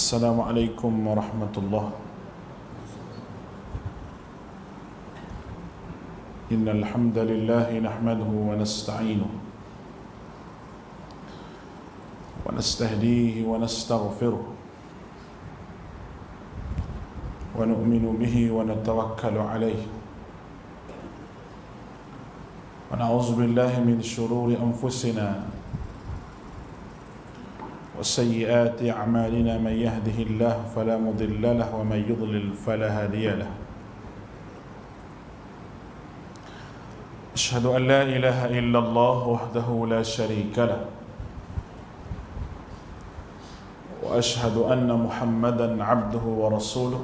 Assalamualaikum warahmatullahi. Innal hamdalillah nahmaduhu wa nasta'inuhu wa nastahdihi wa nastaghfiruh wa nu'minu bihi wa natawakkalu alayhi wa na'udzu billahi min shururi anfusina وسيئات أعمالنا من يهده الله فلا مضل له ومن يضلل فلا هادي له أشهد أن لا إله إلا الله وحده لا شريك له وأشهد أن محمدا عبده ورسوله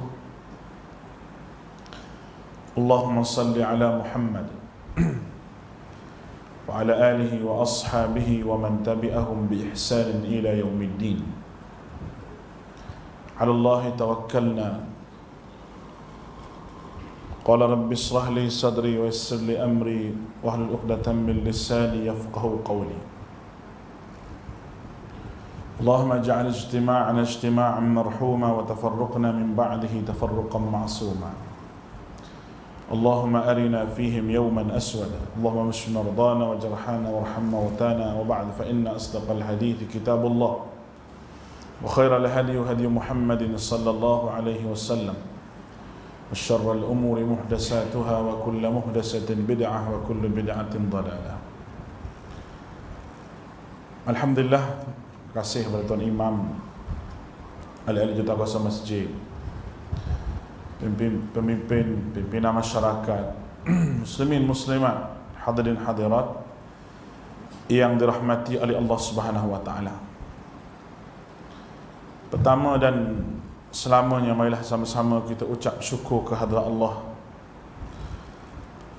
اللهم صل على محمد وعلى آله وأصحابه ومن تبعهم بإحسان إلى يوم الدين على الله توكلنا قال رب اشرح لي صدري ويسر لي أمري واحلل عقدة من لساني يفقهوا قولي اللهم اجعل اجتماعنا اجتماعا مرحوما وتفرقنا من بعده تفرقا معصوما اللهم أرنا فيهم يوما أسودا اللهم اشف مرضانا وجرحانا وارحم موتانا وبعد فإن أصدق الحديث كتاب الله وخير الهدي هدي محمد صلى الله عليه وسلم وشر الأمور محدثاتها وكل محدثة بدعة وكل بدعة ضلالة. Alhamdulillah, kasih kepada Tuan Imam Al-Ali Juta Kuasa Masjid, pimpinan masyarakat, muslimin muslimat, hadirin hadirat yang dirahmati oleh Allah Subhanahu wa taala. Pertama dan selamanya marilah sama-sama kita ucap syukur kehadrat Allah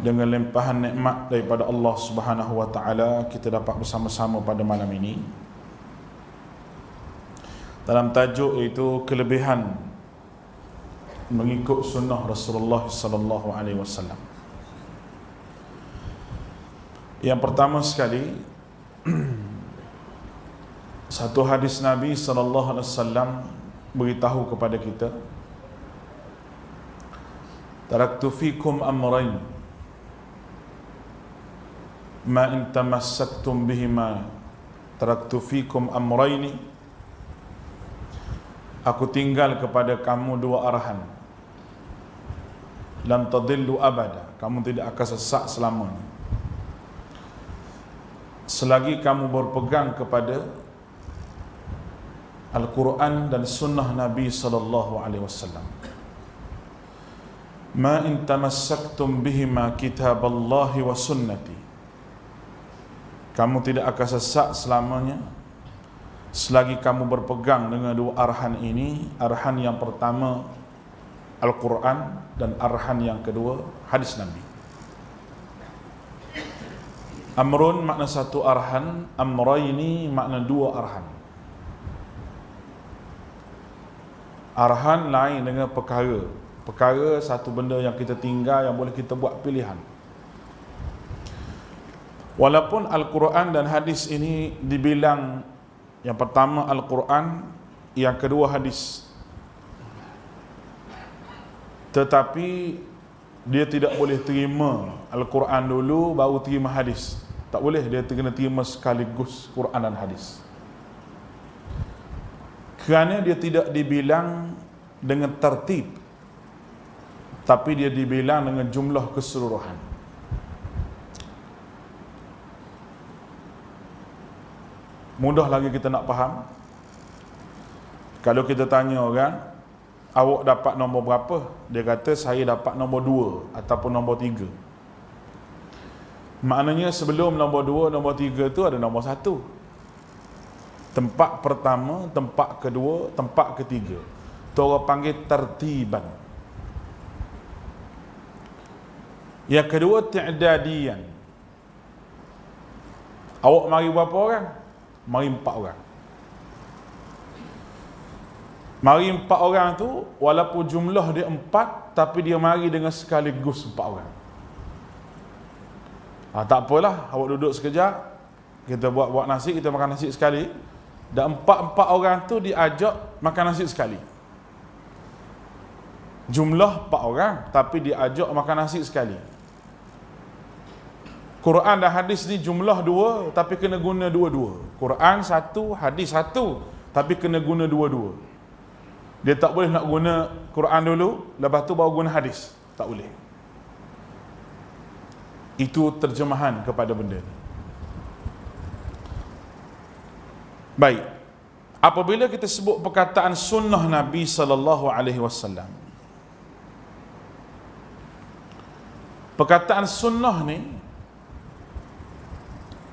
dengan limpahan nikmat daripada Allah Subhanahu wa taala kita dapat bersama-sama pada malam ini dalam tajuk iaitu kelebihan mengikut sunnah Rasulullah sallallahu alaihi wasallam. Yang pertama sekali, satu hadis Nabi sallallahu alaihi wasallam beritahu kepada kita, taraktu fikum amrayn ma in tamassaktum bihima taraktu fikum amrayn, aku tinggal kepada kamu dua arahan, lam tadillu abada, kamu tidak akan sesat selamanya selagi kamu berpegang kepada Al-Quran dan sunnah Nabi sallallahu alaihi wasallam. Ma in tamassaktum bihima kitaballahi wa sunnati, kamu tidak akan sesat selamanya selagi kamu berpegang dengan dua arahan ini. Arahan yang pertama Al-Quran dan arahan yang kedua hadis Nabi. Amrun makna satu arahan, amrayni makna dua arahan. Arahan lain dengan perkara. Perkara satu benda yang kita tinggal, yang boleh kita buat pilihan. Walaupun Al-Quran dan hadis ini dibilang yang pertama Al-Quran, yang kedua hadis, tetapi dia tidak boleh terima Al-Quran dulu baru terima hadis. Tak boleh, dia kena terima sekaligus Quran dan hadis. Kerana dia tidak dibilang dengan tertib, tapi dia dibilang dengan jumlah keseluruhan. Mudah lagi kita nak faham. Kalau kita tanya orang, awak dapat nombor berapa? Dia kata saya dapat nombor 2 ataupun nombor 3. Maknanya sebelum nombor 2, nombor 3 tu ada nombor 1. Tempat pertama, tempat kedua, tempat ketiga. Tu orang panggil tertiban. Yang kedua ti'dadian. Awak mari berapa orang? Mari 4 orang. Mari 4 orang tu, walaupun jumlah dia 4, tapi dia mari dengan sekaligus 4 orang. Tak apalah, awak duduk sekejap, kita buat nasi, kita makan nasi sekali. Dan empat orang tu diajak makan nasi sekali. Jumlah 4 orang, tapi diajak makan nasi sekali. Quran dan hadis ni jumlah 2, tapi kena guna dua-dua. Quran 1, hadis 1, tapi kena guna dua-dua. Dia tak boleh nak guna Quran dulu, lepas tu baru guna hadis. Tak boleh. Itu terjemahan kepada benda ni. Baik. Apabila kita sebut perkataan sunnah Nabi sallallahu alaihi wasallam. Perkataan sunnah ni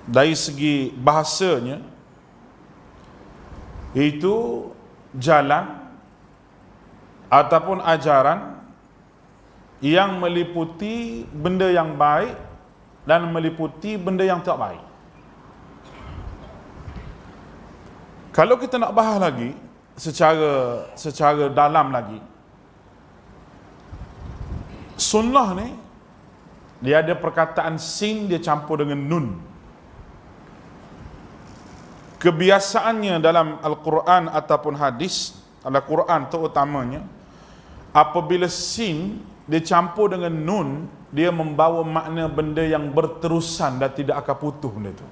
dari segi bahasanya itu jalan ataupun ajaran yang meliputi benda yang baik dan meliputi benda yang tak baik. Kalau kita nak bahas lagi secara dalam lagi, sunnah ni dia ada perkataan sin dia campur dengan nun. Kebiasaannya dalam Al-Quran ataupun hadis, Al-Quran terutamanya, apabila sin dia campur dengan nun, dia membawa makna benda yang berterusan dan tidak akan putus benda tu.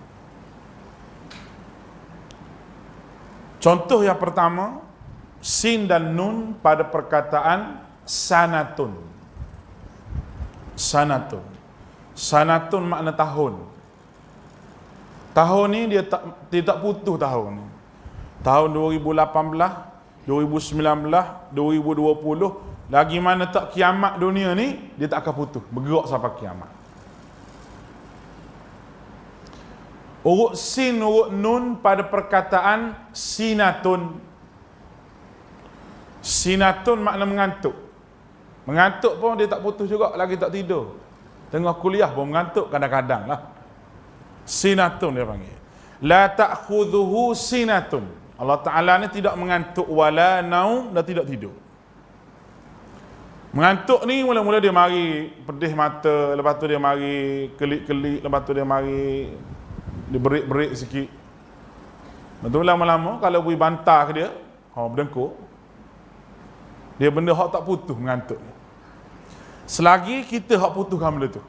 Contoh yang pertama, sin dan nun pada perkataan sanatun. Sanatun. Sanatun makna tahun. Tahun ni dia tak putus tahun ni. Tahun 2018, 2019, 2020, lagi mana tak kiamat dunia ni, dia tak akan putus, bergerak sampai kiamat. Urut sin, urut nun pada perkataan sinatun. Sinatun makna mengantuk. Mengantuk pun dia tak putus juga, lagi tak tidur. Tengah kuliah pun mengantuk kadang-kadang lah. Sinatun dia panggil. La ta'khudhuhu sinatun. Allah Ta'ala ni tidak mengantuk, wala naum, dan tidak tidur. Mengantuk ni mula-mula dia mari pedih mata, lepas tu dia mari kelik-kelik, lepas tu dia mari dia berik-berik sikit. Betul, lama-lama kalau beri bantar ke dia, berdengkur, dia benda hak tak putus mengantuk. Selagi kita hak putuskan benda tu.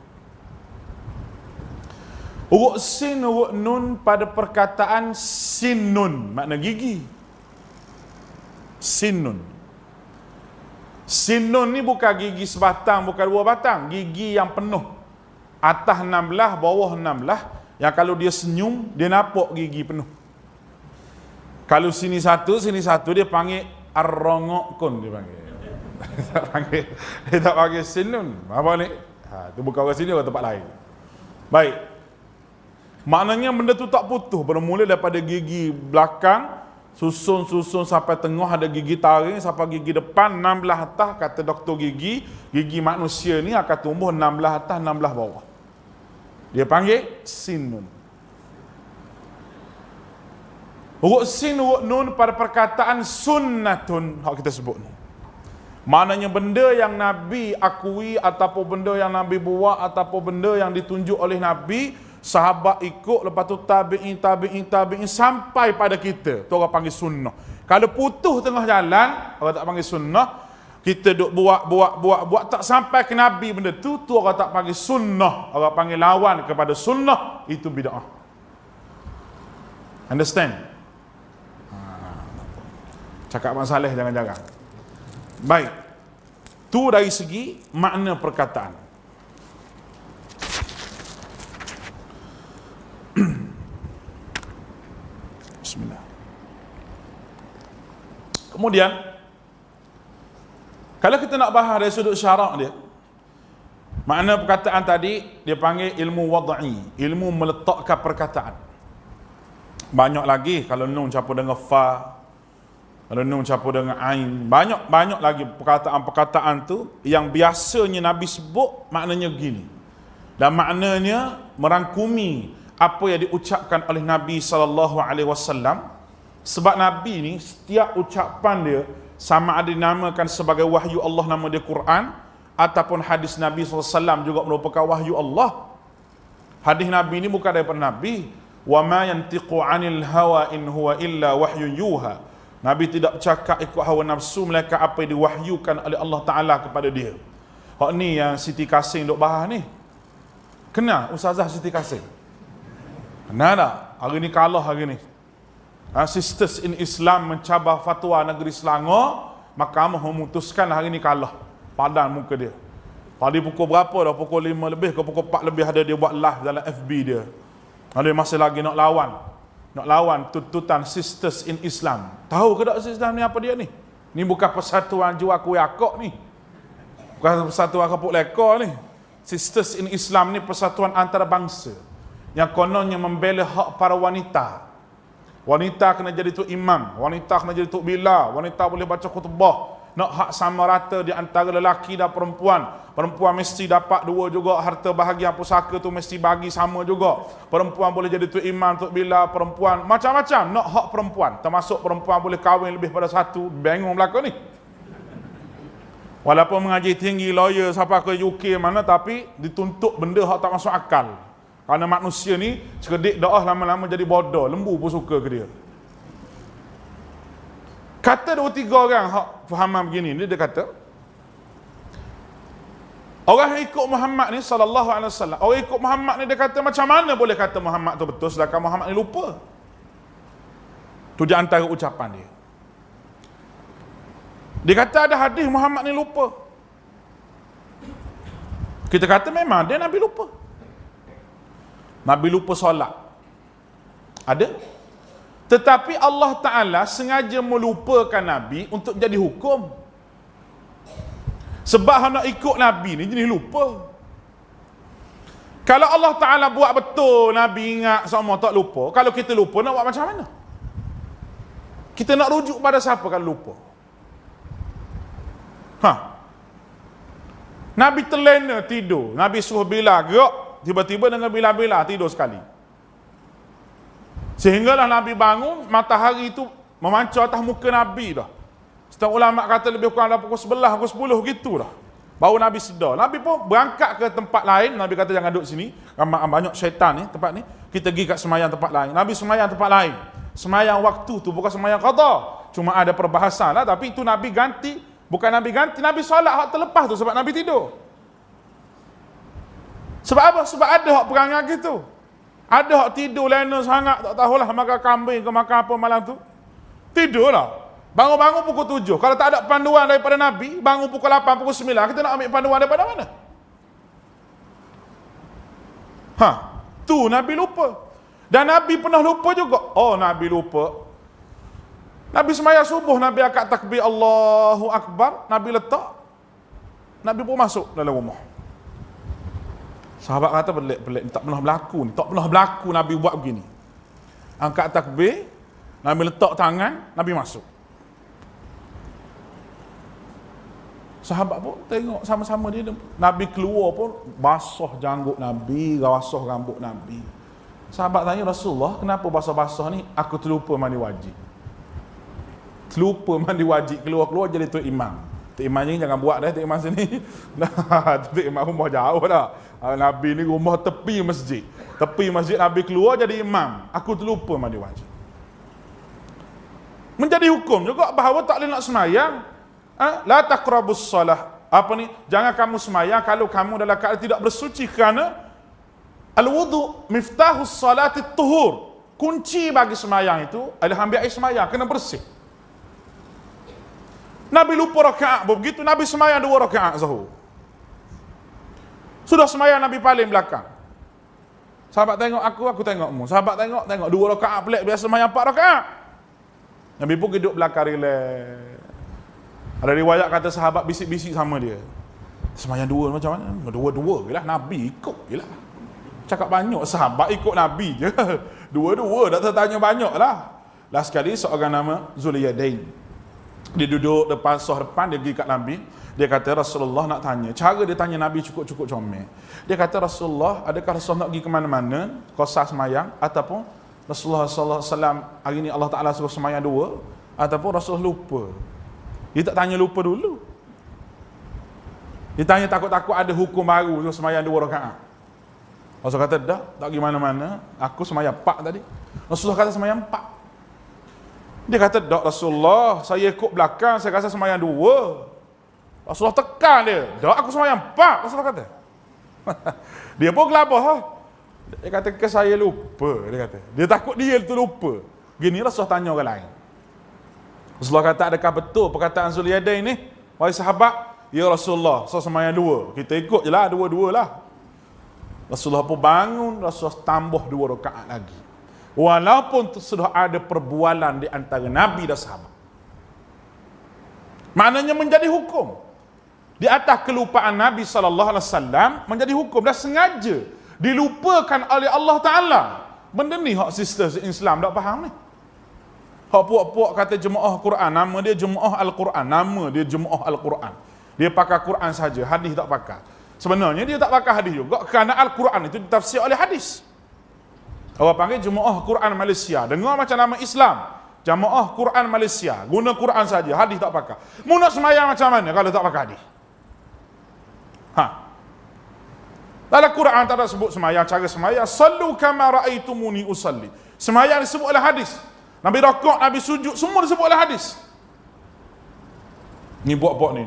Urut sin, urut nun pada perkataan sinun, makna gigi. Sinun. Sinun ni bukan gigi sebatang, bukan 2 batang, gigi yang penuh. Atas 16, bawah 16. Yang kalau dia senyum, dia nampak gigi penuh. Kalau sini satu, dia panggil ar-rongokun, dia panggil. Dia tak panggil sinun. Apa ni? Itu bukan orang sini, orang tempat lain. Baik. Maknanya benda tu tak putus. Bermula daripada gigi belakang, susun sampai tengah ada gigi taring, sampai gigi depan, 16 atas, kata doktor gigi manusia ni akan tumbuh 16 atas, 16 bawah. Dia panggil sinun. Urut sin, urut nun pada perkataan sunnatun, hak kita sebut ni. Maknanya benda yang Nabi akui, ataupun benda yang Nabi buat, ataupun benda yang ditunjuk oleh Nabi, sahabat ikut, lepas tu tabi'in sampai pada kita, tu orang panggil sunnah. Kalau putus tengah jalan, orang tak panggil sunnah. Kita duk buat tak sampai ke Nabi benda tu orang tak panggil sunnah. Orang panggil lawan kepada sunnah, itu bid'ah. Understand? Cakap Abang Saleh jangan-jangan. Baik. Tu dari segi makna perkataan. Bismillah. Kemudian, kalau kita nak bahas dari sudut syarak dia, makna perkataan tadi dia panggil ilmu wad'i, ilmu meletakkan perkataan. Banyak lagi kalau nun campur dengan fa, kalau nun campur dengan ain, banyak lagi perkataan-perkataan tu yang biasanya Nabi sebut maknanya gini. Dan maknanya merangkumi apa yang diucapkan oleh Nabi SAW. Sebab Nabi ni setiap ucapan dia sama ada dinamakan sebagai wahyu Allah, nama dia Quran, ataupun hadis Nabi SAW juga merupakan wahyu Allah. Hadis Nabi ni bukan daripada Nabi. wa ma yantiqu 'anil hawa in huwa illa wahyun yuha. Nabi tidak bercakap ikut hawa nafsu melainkan apa yang diwahyukan oleh Allah Taala kepada dia. Hak ni yang Siti Kasing duk bahas ni. Kena Ustazah Siti Kasing? Kena tak? Hari ni kalah hari ni. Sisters in Islam mencabar fatwa negeri Selangor, Mahkamah memutuskan hari ni kalah. Padan muka dia. Tadi pukul berapa dah? Pukul 5 lebih ke pukul 4 lebih ada dia buat live dalam FB dia. Ada masih lagi nak lawan tuntutan Sisters in Islam. Tahu ke tak Islam ni apa dia ni? Ni bukan persatuan jual kuih akok ni. Bukan persatuan kapuk lekor ni. Sisters in Islam ni persatuan antarabangsa yang kononnya membela hak para wanita. Wanita kena jadi tu imam, wanita kena jadi tu bila, wanita boleh baca khutbah. Nak hak sama rata di antara lelaki dan perempuan. Perempuan mesti dapat dua juga, harta bahagian pusaka tu mesti bagi sama juga. Perempuan boleh jadi tu imam, tu bila, perempuan macam-macam nak hak perempuan. Termasuk perempuan boleh kahwin lebih pada satu. Bingung belaka ni. Walaupun mengaji tinggi, lawyer sampai ke UK mana, tapi dituntut benda hak tak masuk akal. Kerana manusia ni sekedik dah lama-lama jadi bodoh, lembu pun suka ke dia. Kata 2-3 orang hak fahaman begini ni, dia kata orang yang ikut Muhammad ni sallallahu alaihi wasallam, orang ikut Muhammad ni dia kata macam mana boleh kata Muhammad tu betul sedangkan Muhammad ni lupa. Tu di antara ucapan dia. Dia kata ada hadis Muhammad ni lupa. Kita kata memang dia Nabi lupa. Nabi lupa solat. Ada? Tetapi Allah Ta'ala sengaja melupakan Nabi untuk jadi hukum. Sebab nak ikut Nabi ni jenis lupa. Kalau Allah Ta'ala buat betul Nabi ingat semua tak lupa, kalau kita lupa nak buat macam mana? Kita nak rujuk pada siapa kalau lupa? Nabi terlena tidur, Nabi suruh Bilal gerak, tiba-tiba dengan Bilal tidur sekali. Sehinggalah Nabi bangun, matahari itu memancar atas muka Nabi dah. Setengah ulama kata lebih kurang dalam pukul 11, pukul 10 gitu dah. Baru Nabi sedar. Nabi pun berangkat ke tempat lain. Nabi kata jangan duduk sini. Banyak syaitan ni tempat ni. Kita pergi kat semayang tempat lain. Nabi semayang tempat lain. Semayang waktu tu bukan semayang qada. Cuma ada perbahasan lah. Tapi itu Nabi ganti. Bukan Nabi ganti. Nabi solat hak terlepas tu sebab Nabi tidur. Sebab apa? Sebab ada hak perangai gitu. Ada hak tidur lena sangat, tak tahulah makan kambing ke makan apa malam tu. Tidurlah. Bangun-bangun pukul 7. Kalau tak ada panduan daripada Nabi, bangun pukul 8, pukul 9, kita nak ambil panduan daripada mana? Tu Nabi lupa. Dan Nabi pernah lupa juga. Oh, Nabi lupa. Nabi sembahyang subuh, Nabi angkat takbir Allahu Akbar, Nabi letak. Nabi pun masuk dalam rumah. Sahabat kata pelik-pelik, tak pernah berlaku ni. Tak pernah berlaku Nabi buat begini. Angkat takbir, Nabi letak tangan, Nabi masuk. Sahabat pun tengok sama-sama dia. Nabi keluar pun basah janggut Nabi, basah rambut Nabi. Sahabat tanya Rasulullah, kenapa basah-basah ni? Aku terlupa mandi wajib. Terlupa mandi wajib, keluar-keluar jadi Tok Imam. Tok Imam ni jangan buat dah, Tok Imam sini. Tok Imam rumah jauh dah. Nabi ni rumah tepi masjid. Tepi masjid Nabi keluar jadi imam. Aku terlupa mandi wajib. Menjadi hukum juga bahawa tak boleh nak semayang. La taqrabus salah. Apa ni? Jangan kamu semayang kalau kamu dalam keadaan tidak bersuci, kerana al-wudu miftahus salati tuhur. Kunci bagi semayang itu adalah ambil air semayang, kena bersih. Nabi lupa rakaat, begitu Nabi semayang 2 rakaat zuhur. Sudah semayang Nabi paling belakang. Sahabat tengok aku tengokmu. Sahabat tengok 2 rakaat pelik, biasa semayang 4 rakaat. Nabi pun duduk belakang relax. Ada riwayat kata sahabat bisik-bisik sama dia. Semayang 2 macam mana? 2 je lah, Nabi ikut je lah. Cakap banyak, sahabat ikut Nabi je. 2 tak tertanya banyak lah. Last sekali seorang nama Zuliyadain. Dia duduk depan soh depan, dia pergi kat Nabi. Dia kata Rasulullah nak tanya. Cara dia tanya Nabi cukup-cukup comel. Dia kata Rasulullah, adakah Rasulullah nak pergi ke mana-mana, qasar semayang, ataupun Rasulullah sallallahu alaihi wasallam hari ni Allah Taala suruh semayang 2, ataupun Rasulullah lupa. Dia tak tanya lupa dulu. Dia tanya takut-takut ada hukum baru suruh semayang 2 rakaat. Rasul kata, dah, tak pergi mana-mana. Aku semayang 4 tadi. Rasulullah kata semayang 4. Dia kata, dah Rasulullah, saya ikut belakang, saya rasa semayang 2. Rasulullah tekan dia. Dah, aku semayang 4. Rasulullah kata. Dia pun gelabah. Dia kata, ke saya lupa. Dia kata, dia takut dia tu lupa. Gini Rasulullah tanya orang lain. Rasulullah kata, adakah betul perkataan Zulyadain ni? Wahai sahabat, ya Rasulullah, saya semayang 2. Kita ikut je lah, 2-2 lah. Rasulullah pun bangun, Rasulullah tambah 2 rakaat lagi. Walaupun sudah ada perbualan di antara Nabi dan sahabat. Maknanya menjadi hukum. Di atas kelupaan Nabi SAW menjadi hukum. Dah sengaja dilupakan oleh Allah Ta'ala. Benda ni hak sisters Islam tak faham ni. Hak puak-puak kata jemaah Quran, nama dia jemaah Al-Quran. Nama dia jemaah Al-Quran. Dia pakai Quran saja, hadis tak pakai. Sebenarnya dia tak pakai hadis juga, kerana Al-Quran itu ditafsir oleh hadis. Orang panggil jemaah Quran Malaysia. Dengar macam nama Islam. Jemaah Quran Malaysia. Guna Quran saja, hadis tak pakai. Mu nak semayang macam mana kalau tak pakai hadis? Dalam Quran tak ada sebut semayang, cara semayang. Sallu kama ra'aitumuni usalli. Semayang disebut oleh hadis. Nabi rakaat, Nabi sujud, semua disebut oleh hadis. Ni buat-buat ni.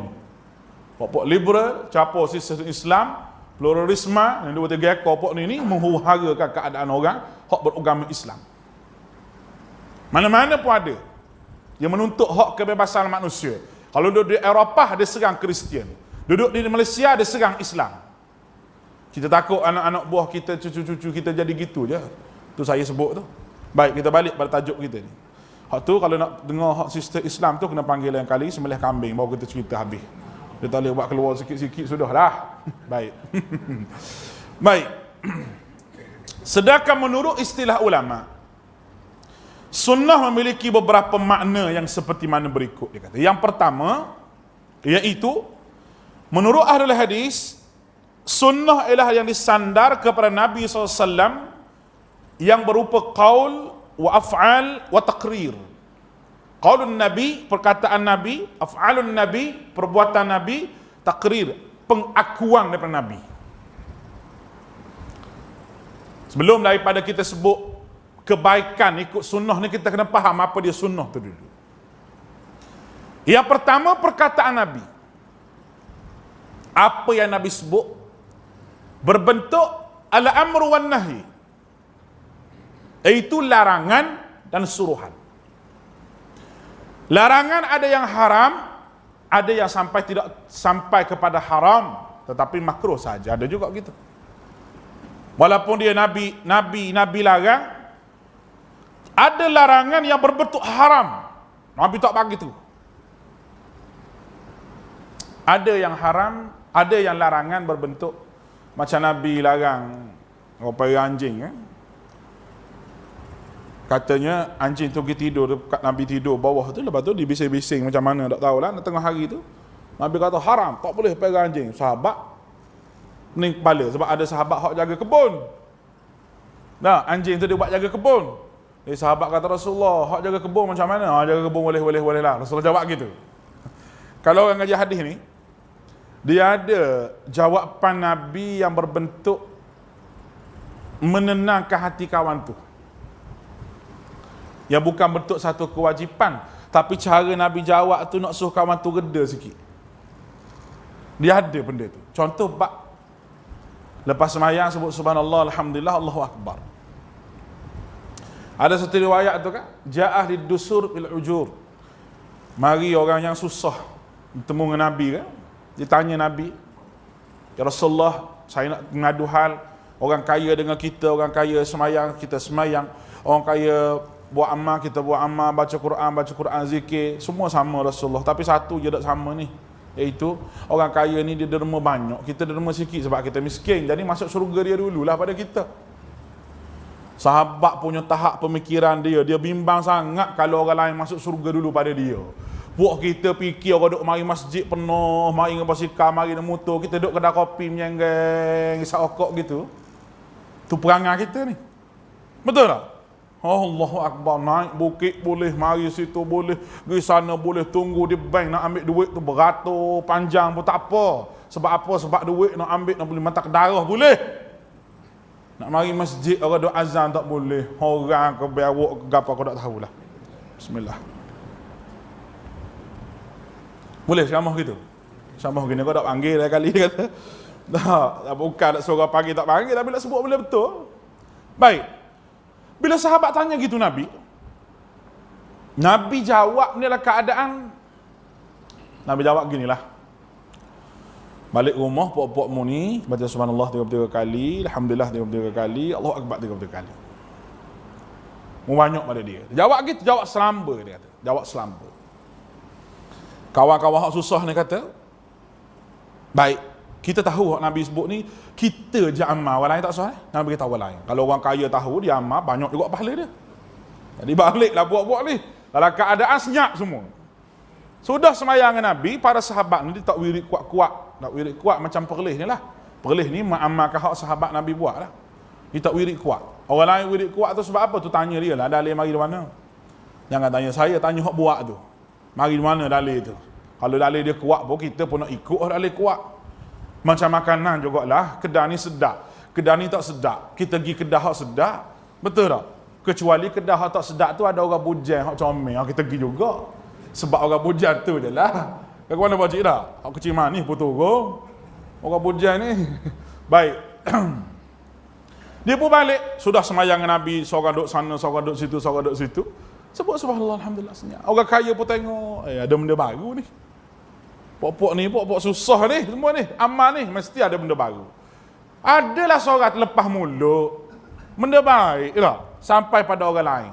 Buat-buat liberal, capur sistem Islam, pluralisme, yang dua tiga ekor buat ni menghuru-harakan keadaan orang hak beragama Islam. Mana-mana pun ada yang menuntut hak kebebasan manusia. Kalau duduk di Eropah, dia serang Kristian. Duduk di Malaysia, dia serang Islam. Kita takut anak-anak buah kita, cucu-cucu kita jadi gitu je. Tu saya sebut tu. Baik, kita balik pada tajuk kita ni. Hak tu kalau nak dengar hak sistem Islam tu kena panggil lain kali, sembelih kambing baru kita cerita habis. Dia tak boleh buat keluar sikit-sikit sudahlah. Baik. Baik. Sedangkan menurut istilah ulama, sunnah memiliki beberapa makna yang seperti mana berikut dia kata. Yang pertama, iaitu menurut ahli hadis, sunnah ialah yang disandar kepada Nabi SAW yang berupa qaul wa af'al wa taqrir. Qaulun Nabi, perkataan Nabi, af'alun Nabi, perbuatan Nabi, taqrir, pengakuan daripada Nabi. Sebelum daripada kita sebut kebaikan ikut sunnah ni, kita kena faham apa dia sunnah tu dulu. Yang pertama, perkataan Nabi. Apa yang Nabi sebut berbentuk al-amru wan nahi, iaitu larangan dan suruhan. Larangan ada yang haram, ada yang sampai tidak sampai kepada haram, tetapi makruh saja, ada juga gitu. Walaupun dia Nabi larang, ada larangan yang berbentuk haram. Nabi tak bagi tu. Ada yang haram, ada yang larangan berbentuk macam Nabi larang ngopai anjing. Katanya anjing tu pergi tidur dekat Nabi tidur bawah tu, lepas tu dia bising-bising macam mana tak tahulah, tengah hari tu Nabi kata haram, tak boleh pegang anjing. Sahabat pening kepala sebab ada sahabat hak jaga kebun. Nah, anjing tu dia buat jaga kebun. Sahabat kata Rasulullah, hak jaga kebun macam mana? Jaga kebun boleh lah. Rasulullah jawab gitu. Kalau orang ngaji hadis ni, dia ada jawapan Nabi yang berbentuk menenangkan hati kawan tu. Yang bukan bentuk satu kewajipan, tapi cara Nabi jawab tu nak suruh kawan tu reda sikit. Dia ada benda tu. Contoh bab lepas sembahyang sebut subhanallah, alhamdulillah, Allahu akbar. Ada satu riwayat tu kan, ja'ah lidusur bil ujur. Mari orang yang susah bertemu dengan Nabi kan. Dia tanya Nabi, ya Rasulullah, saya nak mengadu hal, orang kaya dengan kita, orang kaya semayang, kita semayang, orang kaya buat amal, kita buat amal, baca Quran, zikir, semua sama Rasulullah. Tapi satu je tak sama ni, iaitu orang kaya ni dia derma banyak, kita derma sikit sebab kita miskin. Jadi masuk syurga dia dululah pada kita. Sahabat punya tahap pemikiran dia bimbang sangat kalau orang lain masuk syurga dulu pada dia. Buat kita fikir orang duduk mari masjid penuh, mari dengan basikal, mari dengan motor, kita duduk kedai kopi menyenggeng, isap rokok gitu. Tu perangai kita ni. Betul tak? Allahu Akbar, naik bukit boleh, mari situ boleh, pergi sana boleh, tunggu di bank nak ambil duit tu beratur panjang pun tak apa. Sebab apa? Sebab duit nak ambil nak boleh mata darah boleh. Nak mari masjid orang duk azan tak boleh. Orang ke biawak ke gapo aku tak tahulah. Bismillah. Boleh ceramah gitu. Ceramah gini kau tak panggil dah kali kata. Tak bukan nak suruh pagi tak panggil tapi nak sebut boleh betul. Baik. Bila sahabat tanya gitu Nabi jawab ni lah keadaan. Nabi jawab ginilah. Balik rumah pok-pok mu ni baca subhanallah 33 kali, alhamdulillah 33 kali, Allahu akbar 33 kali. Mu banyak pada dia. Jawab gitu, jawab selamba dia kata. Jawab selamba. Kawan-kawan hak susah ni kata, baik, kita tahu hak Nabi sebut ni, kita je amal, orang lain tak sah. Nabi beritahu orang lain. Kalau orang kaya tahu dia amal, banyak juga pahala dia. Jadi baliklah buat-buat ni. Dalam keadaan senyap semua. Sudah semayang Nabi, para sahabat ni tak wirid kuat-kuat. Tak wirid kuat macam perlih ni lah. Perlih ni amalkan hak sahabat Nabi buat lah. Dia tak wirid kuat. Orang lain wirid kuat tu sebab apa? Tu tanya dia lah, dalil mari di mana? Jangan tanya saya, tanya hak buat tu. Mari di mana dalil tu? Kalau dalil dia kuat pun kita pun nak ikut dalil kuat. Macam makanan jugalah, kedai ni sedap. Kedai ni tak sedap. Kita pergi kedai hak sedap. Betul tak? Kecuali kedai hak tak sedap tu ada orang bujang, hak comel, kita pergi juga. Sebab orang bujang tu je lah. Kau mana baca dah? Hak kecil manis pun turun. Orang bujang ni. Baik. Dia pun balik. Sudah semayang Nabi, seorang duduk sana, seorang duduk situ, seorang duduk situ. Sebut subhanallah, alhamdulillah senyap. Orang kaya pun tengok, ada benda baru ni. Pok-pok ni, pok-pok susah ni, semua ni. Amal ni, mesti ada benda baru. Adalah seorang terlepas mulut. Benda baik lah. Sampai pada orang lain.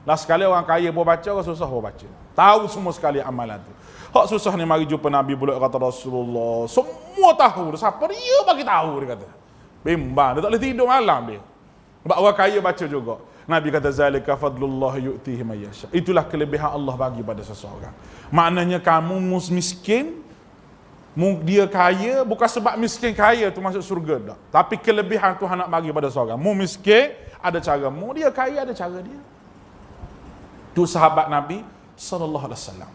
Lah sekali orang kaya pun baca, orang susah pun baca. Tahu semua sekali amalan tu. Hak susah ni mari jumpa Nabi pula kata Rasulullah. Semua tahu. Siapa dia bagi tahu dia kata. Bimbang, dia tak boleh tidur malam dia. Sebab orang kaya baca juga. Nabi kata zalika fadlullah yu'tihi may yasha. Itulah kelebihan Allah bagi pada seseorang. Maknanya kamu miskin, dia kaya bukan sebab miskin kaya tu masuk surga tak. Tapi kelebihan Tuhan nak bagi pada seorang. Mu miskin ada cara mu, dia kaya ada cara dia. Tu sahabat Nabi sallallahu alaihi wasallam.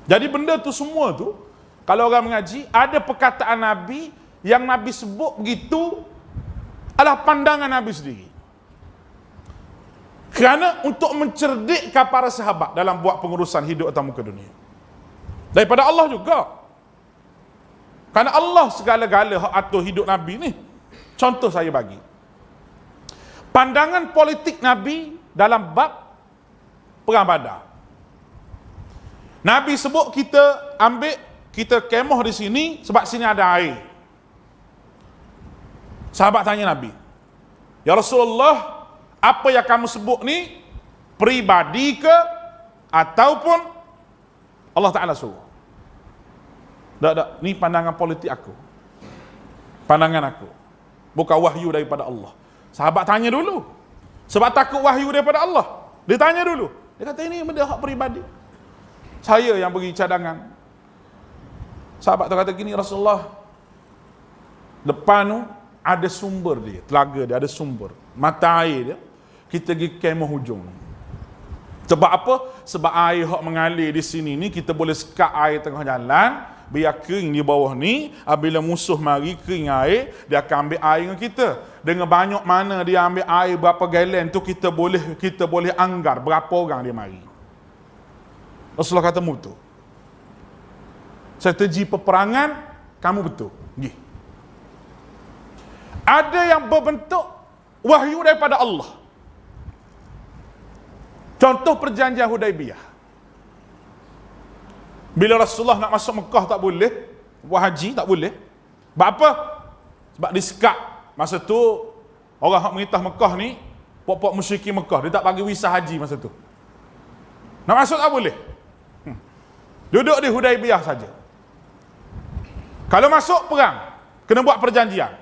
Jadi benda tu semua tu kalau orang mengaji ada perkataan Nabi yang Nabi sebut begitu adalah pandangan Nabi sendiri. Kerana untuk mencerdikkan para sahabat dalam buat pengurusan hidup atau muka dunia. Daripada Allah juga. Kerana Allah segala-gala hak atur hidup Nabi ni. Contoh saya bagi. Pandangan politik Nabi dalam bab Perang Badar. Nabi sebut kita kemah di sini sebab sini ada air. Sahabat tanya Nabi, ya Rasulullah, apa yang kamu sebut ni peribadi ke ataupun Allah Ta'ala suruh? Tak, ni pandangan politik aku. Pandangan aku. Bukan wahyu daripada Allah. Sahabat tanya dulu. Sebab takut wahyu daripada Allah. Dia tanya dulu. Dia kata ini benda hak peribadi. Saya yang beri cadangan. Sahabat tu kata gini, Rasulullah, depan tu ada sumber dia, telaga dia ada sumber. Mata air dia, kita pergi kemah hujung. Sebab apa? Sebab air hak mengalir di sini ni, kita boleh sekat air tengah jalan, biar kering di bawah ni, apabila musuh mari kering air, dia akan ambil air dengan kita. Dengan banyak mana dia ambil air berapa galen tu kita boleh anggar berapa orang dia mari. Rasulullah kata betul. Strategi peperangan kamu betul. Gih. Ada yang berbentuk wahyu daripada Allah. Contoh perjanjian Hudaibiyah. Bila Rasulullah nak masuk Mekah tak boleh, buat haji tak boleh. Sebab apa? Sebab disekat. Masa tu orang hak merintah Mekah ni, pok-pok musyrikin Mekah, dia tak bagi visa haji masa tu. Nak masuk tak boleh. Duduk di Hudaibiyah saja. Kalau masuk perang, kena buat perjanjian.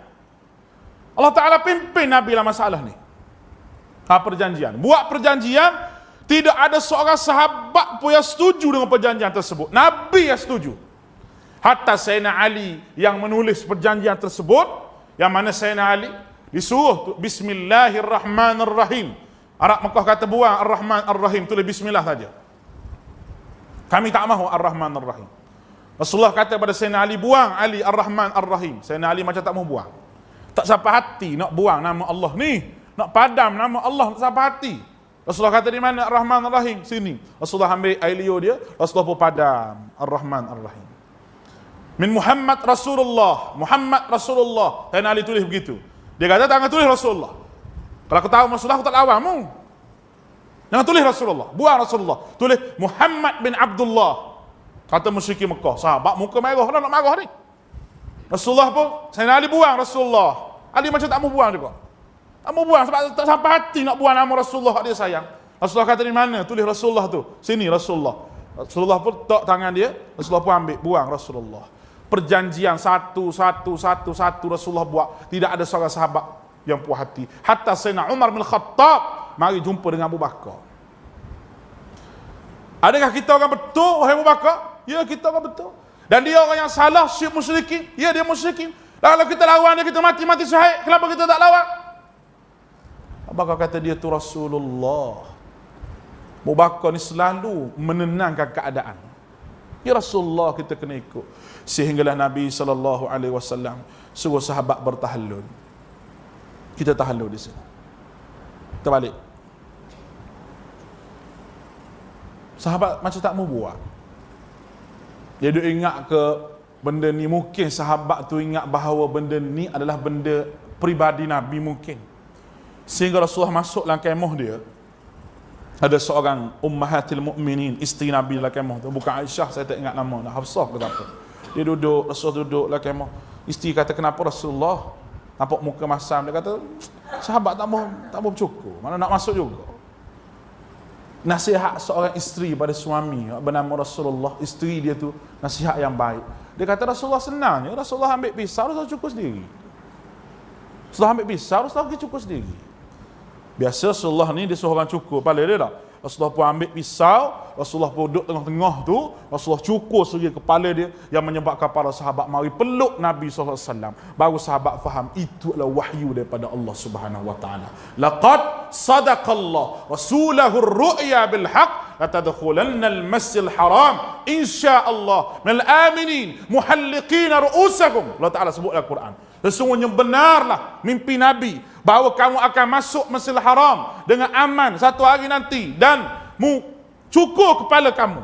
Allah Ta'ala pimpin Nabi dalam masalah ni. Perjanjian. Buat perjanjian, tidak ada seorang sahabat pun yang setuju dengan perjanjian tersebut. Nabi yang setuju. Hatta Sayyidina Ali yang menulis perjanjian tersebut, yang mana Sayyidina Ali disuruh Bismillahirrahmanirrahim. Arab Mekah kata buang Ar-Rahman Ar-Rahim, tulis Bismillah saja. Kami tak mahu Ar-Rahman Ar-Rahim. Rasulullah kata pada Sayyidina Ali, buang Ali Ar-Rahman Ar-Rahim. Sayyidina Ali macam tak mahu buang. Tak sampai hati nak buang nama Allah ni, nak padam nama Allah, tak sampai hati. Rasulullah kata di mana Ar-Rahman Ar-Rahim? Sini. Rasulullah ambil air liur dia, Rasulullah pun padam Ar-Rahman Ar-Rahim. Min Muhammad Rasulullah, Muhammad Rasulullah. Sayyidina Ali tulis begitu. Dia kata jangan tulis Rasulullah. Kalau aku tahu Rasulullah, aku tak lawan mu. Jangan tulis Rasulullah, buang Rasulullah. Tulis Muhammad bin Abdullah. Kata musyrikin Mekah, sahabat muka merah dah nak marah ni. Rasulullah pun, Sayyidina Ali buang Rasulullah. Ali macam tak mau buang juga. Tak mau buang sebab tak sampai hati nak buang nama Rasulullah dia sayang. Rasulullah kata di mana? Tulis Rasulullah tu. Sini Rasulullah. Rasulullah pun tok tangan dia, Rasulullah pun ambil, buang Rasulullah. Perjanjian satu Rasulullah buat. Tidak ada seorang sahabat yang puas hati. Hatta Sayyidina Umar bin Khattab mari jumpa dengan Abu Bakar. Adakah kita orang betul, wahai Abu Bakar? Ya, kita orang betul. Dan dia orang yang salah, syirik musyrikin. Ya, dia musyrikin. Kalau kita lawan dia, kita mati syahid. Kenapa kita tak lawan? Abu Bakar kata dia tu Rasulullah. Abu Bakar ni selalu menenangkan keadaan. Ya Rasulullah, kita kena ikut. Sehinggalah Nabi SAW suruh sahabat bertahallul. Kita tahallul di sini. Kita balik. Sahabat macam tak mau buat. Dia duk ingat ke benda ni, mungkin sahabat tu ingat bahawa benda ni adalah benda peribadi Nabi mungkin. Sehingga Rasulullah masuk dalam kemah dia. Ada seorang ummahatil mu'minin, isteri Nabi dalam kemah tu. Bukan Aisyah, saya tak ingat nama. Hafsah ke apa. Dia duduk, Rasulullah duduk dalam kemah. Isteri kata, kenapa Rasulullah? Nampak muka masam. Dia kata, sahabat tak mau cukup. Mana nak masuk juga. Nasihat seorang isteri pada suami bernama Rasulullah, isteri dia tu nasihat yang baik. Dia kata Rasulullah senangnya, Rasulullah ambil pisau, Rasulullah cukur sendiri. Rasulullah ambil pisau, Rasulullah pergi cukur sendiri. Biasa Rasulullah ni dia suruh orang cukur kepala dia tak. Rasulullah pun ambil pisau, Rasulullah pun duduk tengah-tengah tu, Rasulullah cukur sendiri kepala dia, yang menyebabkan para sahabat mari peluk Nabi SAW. Baru sahabat faham itu adalah wahyu daripada Allah Subhanahu Wa Taala. Laqad sadaqallah rasulahu ar-ru'ya bil haqq latadkhulanna al-masjidil haram insyaallah minal aminin muhalliqina ru'usakum. Allah Taala sebut dalam Quran. Sesungguhnya benarlah mimpi Nabi bahawa kamu akan masuk Masjidil Haram dengan aman satu hari nanti dan cukur kepala kamu.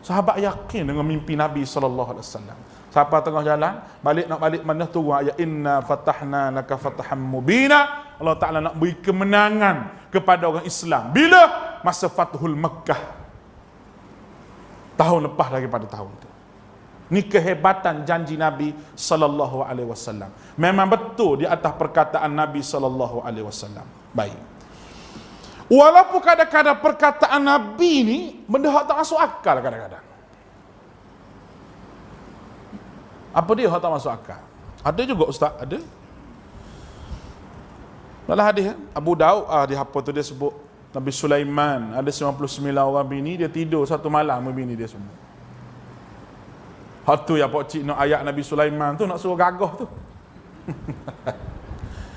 Sahabat yakin dengan mimpi Nabi sallallahu alaihi wasallam. Siapa tengah jalan, nak balik mana turun ayat inna fatahna laka fatahan mubina. Allah Taala nak beri kemenangan kepada orang Islam. Bila? Masa Fathul Makkah. Tahun lepas daripada tahun itu. Ni kehebatan janji Nabi sallallahu alaihi wasallam. Memang betul di atas perkataan Nabi sallallahu alaihi wasallam. Baik. Walaupun kadang-kadang perkataan Nabi ni benda hak tak masuk akal kadang-kadang. Apa dia hak tak masuk akal? Ada juga ustaz, ada. Dalam hadis Abu Daud di apa tu dia sebut Nabi Sulaiman ada 99 orang bini, dia tidur satu malam dengan bini dia semua. Hak tu yang Pak Cik nak ayat Nabi Sulaiman tu nak suruh gagah tu.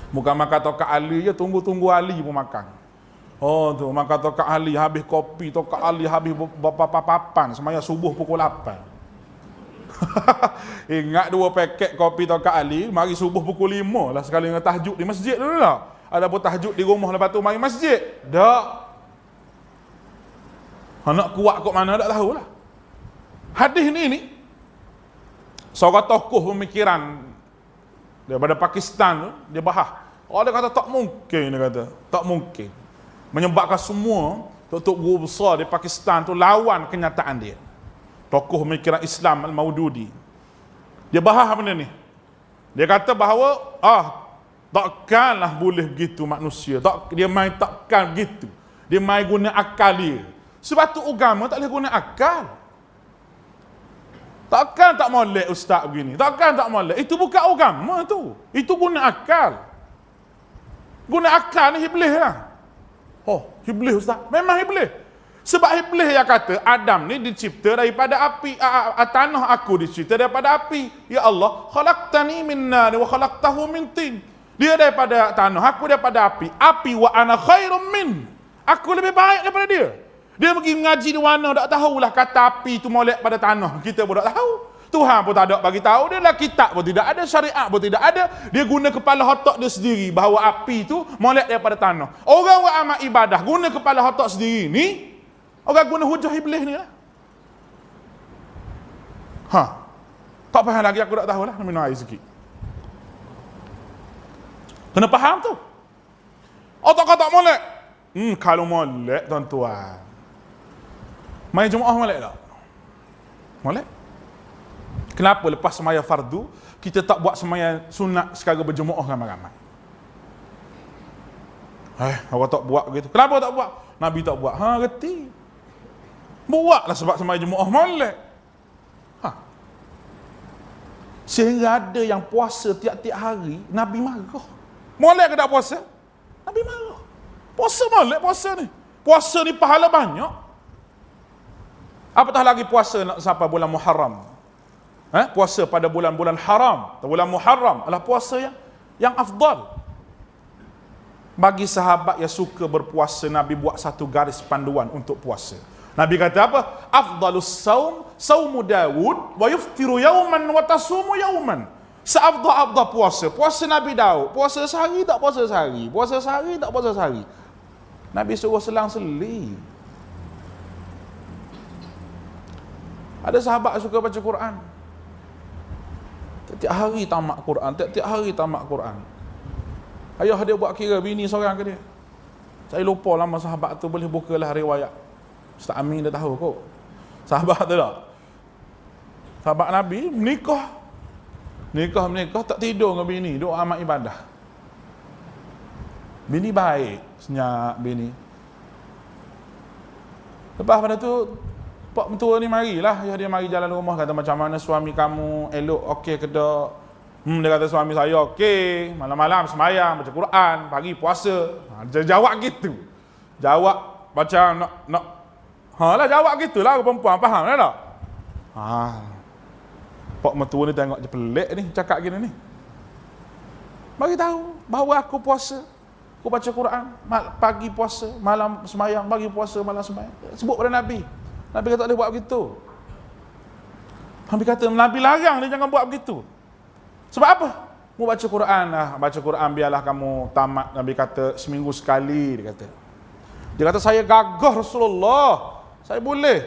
Bukan makan tokat Ali je, tunggu-tunggu Ali pun makan. Oh tu, makan tokat Ali, habis kopi tokat Ali, habis papan, semaya subuh pukul 8. Ingat 2 paket kopi tokat Ali, mari subuh pukul 5 lah sekali dengan tahajud di masjid dulu lah. Ada pun tahajud di rumah, lepas tu mari masjid. Tak. Nak kuat kok mana tak tahulah. Hadis ni seorang tokoh pemikiran daripada Pakistan tu, dia bahas. Oh, dia kata tak mungkin, dia kata. Tak mungkin. Menyebabkan semua tok-tok guru besar di Pakistan tu lawan kenyataan dia. Tokoh pemikiran Islam Al-Maududi. Dia bahas benda ni. Dia kata bahawa takkanlah boleh begitu manusia. Dia main takkan begitu. Dia main guna akal dia. Sebab tu agama tak boleh guna akal. Takkan tak molek ustaz begini. Takkan tak molek. Itu bukan agama tu. Itu guna akal. Guna akal ni iblis lah. Oh, iblis ustaz. Memang iblis. Sebab iblis yang kata Adam ni dicipta daripada api. Tanah aku dicipta daripada api. Ya Allah, khalaqtani min nar wa khalaqtahu min tin. Dia daripada tanah, aku daripada api. Api wa ana khairum min. Aku lebih baik daripada dia. Dia pergi mengaji di mana, tak tahulah kata api tu molek pada tanah. Kita pun tak tahu. Tuhan pun tak ada bagi tahu dia lah, kitab pun tidak ada, syariat pun tidak ada. Dia guna kepala otak dia sendiri bahawa api tu molek daripada tanah. Orang buat amal ibadah guna kepala otak sendiri ni, orang guna hujah iblis ni lah. Tak faham lagi, aku tak tahu lah, minum air sikit. Kena faham tu. Otak kau tak molek. Kalau molek tuan-tuan, mai Jumaat molek tak? Molek. Kenapa lepas semaya fardu kita tak buat semaya sunat secara berjemaah ramai-ramai? Awak tak buat begitu. Kenapa tak buat? Nabi tak buat. Reti. Buatlah sebab semaya jemaah molek. Sehingga ada yang puasa tiap-tiap hari, Nabi marah. Molek ke tak puasa? Nabi marah. Puasa molek puasa ni. Puasa ni pahala banyak. Apatah lagi puasa nak sampai bulan Muharram. Puasa pada bulan-bulan haram. Bulan Muharram adalah puasa yang afdal. Bagi sahabat yang suka berpuasa, Nabi buat satu garis panduan untuk puasa. Nabi kata apa? Afdalus saum saumu Daud wa yuftiru yauman wa tasumu yauman. Seafdal-afdal puasa. Puasa Nabi Daud. Puasa sehari tak puasa sehari. Puasa sehari tak puasa sehari. Nabi suruh selang-seli. Ada sahabat suka baca Quran. Tiap hari tamat Quran. Tiap hari tamat Quran. Ayah dia buat kira bini seorang ke dia. Saya lupa lama sahabat tu, boleh bukalah riwayat. Ustaz Amin dah tahu kok. Sahabat tu tak? Sahabat Nabi menikah tak tidur dengan bini, duk amat ibadah. Bini baik, senyap bini. Lepas pada tu pak mentua ni marilah, dia mari jalan rumah, kata macam mana suami kamu, elok okey ke tak? Dia kata suami saya okey, malam-malam semayang, baca Quran, pagi puasa. Dia jawab gitu. Jawab macam nak jawab gitulah perempuan, faham tak? Pak mentua ni tengok je pelik ni, cakap gini ni. Bagi tahu bahawa aku puasa, aku baca Quran, pagi puasa, malam semayang, pagi puasa, malam semayang. Sebut pada Nabi. Nabi kata tak boleh buat begitu. Nabi kata, Nabi larang dia jangan buat begitu. Sebab apa? Mau baca Quran lah, baca Quran biarlah kamu tamat. Nabi kata seminggu sekali, dia kata saya gagah Rasulullah, saya boleh.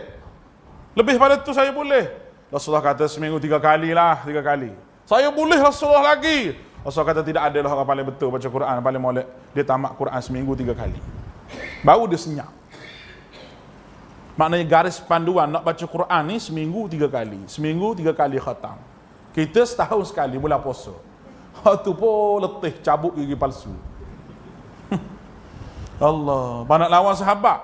Lebih pada tu saya boleh. Rasulullah kata seminggu 3 kali lah, 3 kali. Saya boleh Rasulullah lagi. Rasulullah kata tidak ada lah orang paling betul baca Quran, paling molek. Dia tamat Quran seminggu 3 kali. Baru dia senyap. Maknanya garis panduan nak baca Quran ni seminggu 3 kali. Seminggu 3 kali khatam. Kita setahun sekali bulan puasa. Tu pun letih, cabut gigi palsu. Allah, banyak lawan sahabat.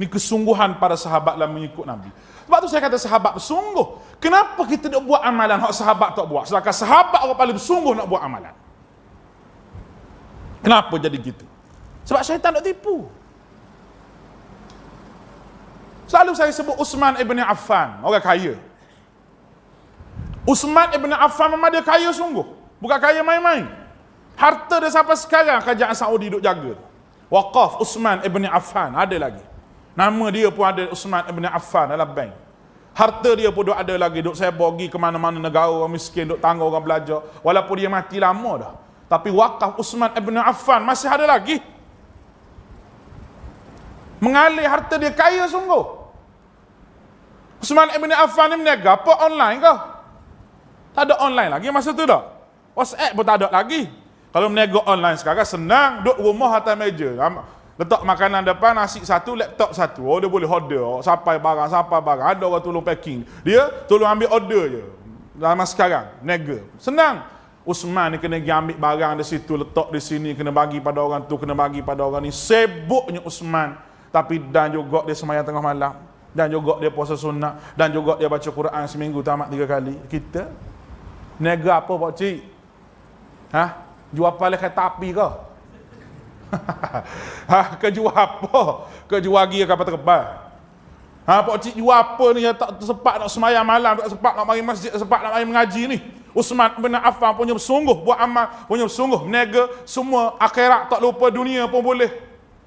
Ni kesungguhan para sahabat dalam mengikut Nabi. Sebab tu saya kata sahabat bersungguh. Kenapa kita nak buat amalan hak sahabat tak buat? Sedangkan sahabat orang paling bersungguh nak buat amalan. Kenapa jadi gitu? Sebab syaitan nak tipu. Selalu saya sebut Uthman ibn Affan, orang kaya. Uthman ibn Affan memang dia kaya sungguh. Bukan kaya main-main. Harta dia sampai sekarang kerajaan Saudi duk jaga. Waqaf Uthman ibn Affan ada lagi. Nama dia pun ada Uthman ibn Affan dalam bank. Harta dia pun duk ada lagi, duk saya pergi ke mana-mana negara orang miskin, duk tangga orang belajar. Walaupun dia mati lama dah. Tapi wakaf Uthman ibn Affan masih ada lagi. Mengalir harta dia kaya sungguh. Uthman ibn Affan ni berniaga apa online ke? Tak ada online lagi masa tu dah. WhatsApp pun tak ada lagi. Kalau berniaga online sekarang senang, duduk rumah atas meja. Letak makanan depan, nasi satu, laptop satu. Oh, dia boleh order. Sampai barang. Ada orang tolong packing. Dia tolong ambil order je. Dalam sekarang, nega. Senang. Uthman ni kena pergi ambil barang di situ, letak di sini, kena bagi pada orang tu, kena bagi pada orang ni. Sibuknya Uthman. Tapi dan juga dia semayang tengah malam. Dan juga dia puasa sunat. Dan juga dia baca Quran seminggu tamat 3 kali. Kita, nega apa Pak Cik? Jual paling kereta api ke? Kejual apa? Kejual lagi kapal terbang. Pak Cik jual apa ni yang tak sempat nak semayang malam, tak sempat nak mari masjid, tak sempat nak mari mengaji ni. Uthman bin Affan punya bersungguh buat amal, punya bersungguh berniaga, semua akhirat tak lupa, dunia pun boleh.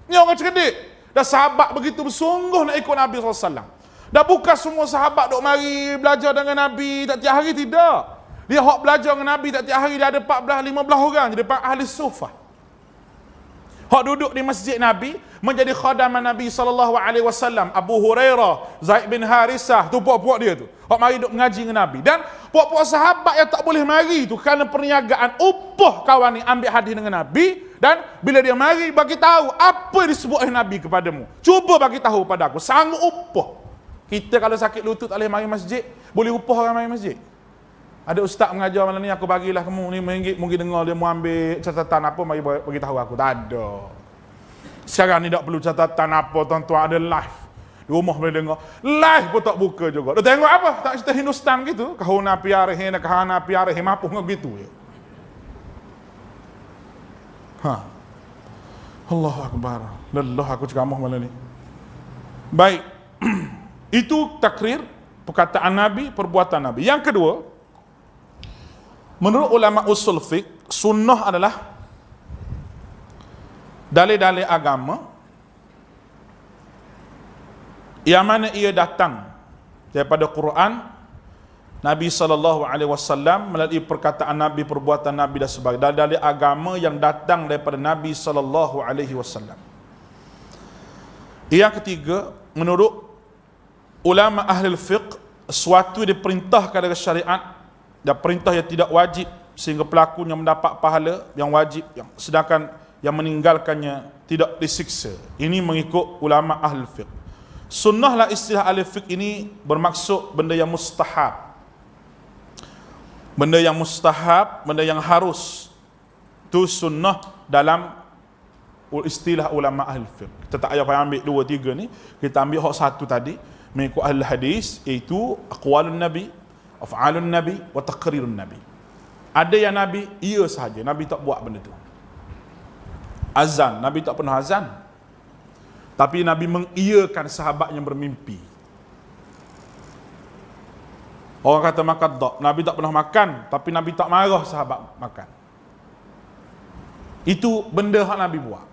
Ni orang cerdik. Dan sahabat begitu bersungguh nak ikut Nabi SAW. Dah bukan semua sahabat duk mari belajar dengan Nabi tak tiap hari, tidak. Dia hok belajar dengan Nabi tak tiap hari, dia ada 14-15 orang jadi ahli sufah. Hak duduk di masjid Nabi menjadi khadaman Nabi SAW. Abu Hurairah, Zaid bin Harisah, tu puak-puak dia tu. Hak mari duduk mengaji dengan Nabi. Dan puak-puak sahabat yang tak boleh mari tu kerana perniagaan, upah kawan ni ambil hadis dengan Nabi. Dan bila dia mari bagi tahu apa disebut oleh Nabi kepadamu. Cuba bagi tahu pada aku, sanggup upah. Kita kalau sakit lutut tak boleh mari masjid, boleh upah orang mari masjid. Ada ustaz mengajar malam ni, aku bagilah kamu RM5, mungkin dengar dia mau ambil catatan apa, mari bagi tahu aku. Tak ada. Sekarang ni tak perlu catatan apa, tuan-tuan, ada live. Di rumah boleh dengar. Live pun tak buka juga. Dia tengok apa? Tak cerita Hindustan gitu. Kahuna piarahin, kahana piarahin, apa pun gitu je. Allahu Akbar. Lelah aku ceramah malam ni. Baik. Itu takrir, perkataan Nabi, perbuatan Nabi. Yang kedua, menurut ulama usul fiqh, sunnah adalah dalil-dalil agama yang mana ia datang daripada Quran, Nabi SAW, melalui perkataan Nabi, perbuatan Nabi dan sebagainya. Dalil-dalil agama yang datang daripada Nabi SAW. Yang ketiga, menurut ulama ahli fiqh, sesuatu diperintahkan dalam syariat dan perintah yang tidak wajib sehingga pelakunya mendapat pahala yang wajib, sedangkan yang meninggalkannya tidak disiksa. Ini mengikut ulama ahli fiqh. Sunnahlah istilah ahli fiqh ini bermaksud benda yang mustahab. Benda yang mustahab, benda yang harus. Itu sunnah dalam istilah ulama ahli fiqh. Kita tak payah ambil 2-3 ni, kita ambil hak satu tadi mengikut ahli hadis, iaitu aqwalun nabi, af'alun nabi wa taqrirun nabi. Ada yang Nabi ia sahaja, Nabi tak buat benda tu. Azan, Nabi tak pernah azan. Tapi Nabi mengiyakan sahabat yang bermimpi. Orang kata makan tak, Nabi tak pernah makan, tapi Nabi tak marah sahabat makan. Itu benda hak Nabi buat.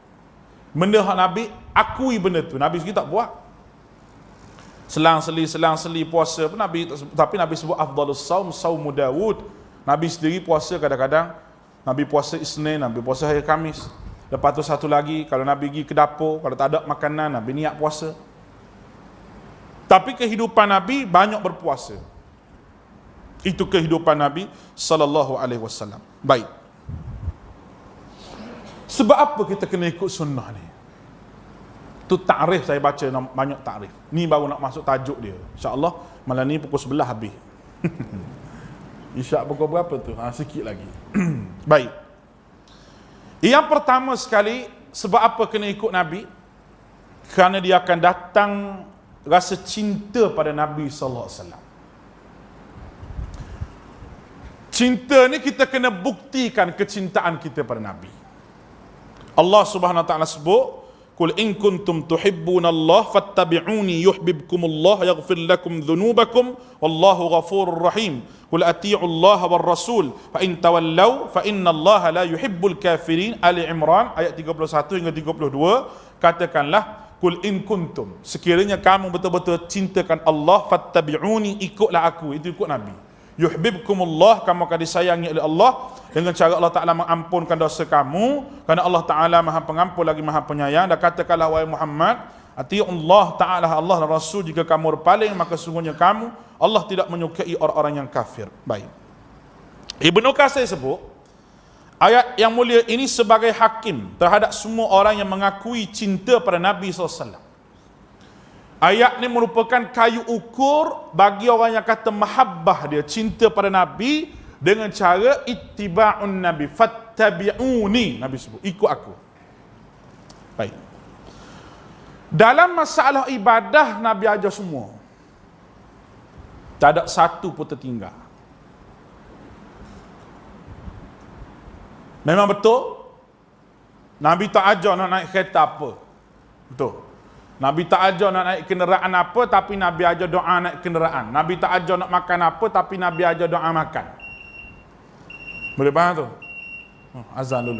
Benda hak Nabi akui benda tu, Nabi sendiri tak buat. Selang-seli puasa pun Nabi, tapi Nabi sebut afdalus saum saumu Daud. Nabi sendiri puasa kadang-kadang, Nabi puasa Isnin, Nabi puasa hari Khamis. Lepas tu satu lagi, kalau Nabi pergi ke dapur, kalau tak ada makanan, Nabi niat puasa. Tapi kehidupan Nabi banyak berpuasa. Itu kehidupan Nabi SAW. Baik. Sebab apa kita kena ikut sunnah ni? Tu takrif saya baca banyak takrif. Ni baru nak masuk tajuk dia. InsyaAllah malam ni pukul 11 habis. Isyak pukul berapa tu? Sikit lagi. Baik. Yang pertama sekali, sebab apa kena ikut Nabi? Kerana dia akan datang rasa cinta pada Nabi SAW. Cinta ni kita kena buktikan kecintaan kita pada Nabi. Allah Subhanahu Wa Taala sebut, "Qul in kuntum tuhibbunallaha fattabi'uni yuhibbukumullah yaghfir lakum dhunubakum wallahu ghafurur rahim. Qul atii'ullaha war rasul fa in tawallaw fa innallaha la yuhibbul kafirin." Ali Imran ayat 31 hingga 32. Katakanlah, "Qul in kuntum", sekiranya kamu betul-betul cintakan Allah, fattabi'uni, ikutlah aku. Itu ikut Nabi. Yuhibbukumullah, kamu akan disayangi oleh Allah dengan cara Allah Ta'ala mengampunkan dosa kamu, kerana Allah Ta'ala Maha Pengampun lagi Maha Penyayang. Dan katakanlah, wahai Muhammad, ati'ullah Ta'ala, Allah dan Rasul, jika kamu berpaling maka sungguhnya kamu, Allah tidak menyukai orang-orang yang kafir. Baik. Ibnu Katsir sebut ayat yang mulia ini sebagai hakim terhadap semua orang yang mengakui cinta pada Nabi SAW. Ayat ni merupakan kayu ukur bagi orang yang kata mahabbah dia, cinta pada Nabi, dengan cara ittiba'un Nabi, fattabi'uni. Nabi sebut, ikut aku. Baik. Dalam masalah ibadah, Nabi ajar semua. Tak ada satu pun tertinggal. Memang betul, Nabi tak ajar nak naik kereta apa. Betul. Nabi tak ajar nak naik kenderaan apa, tapi Nabi ajar doa naik kenderaan. Nabi tak ajar nak makan apa, tapi Nabi ajar doa makan. Boleh faham tu? Azan dulu.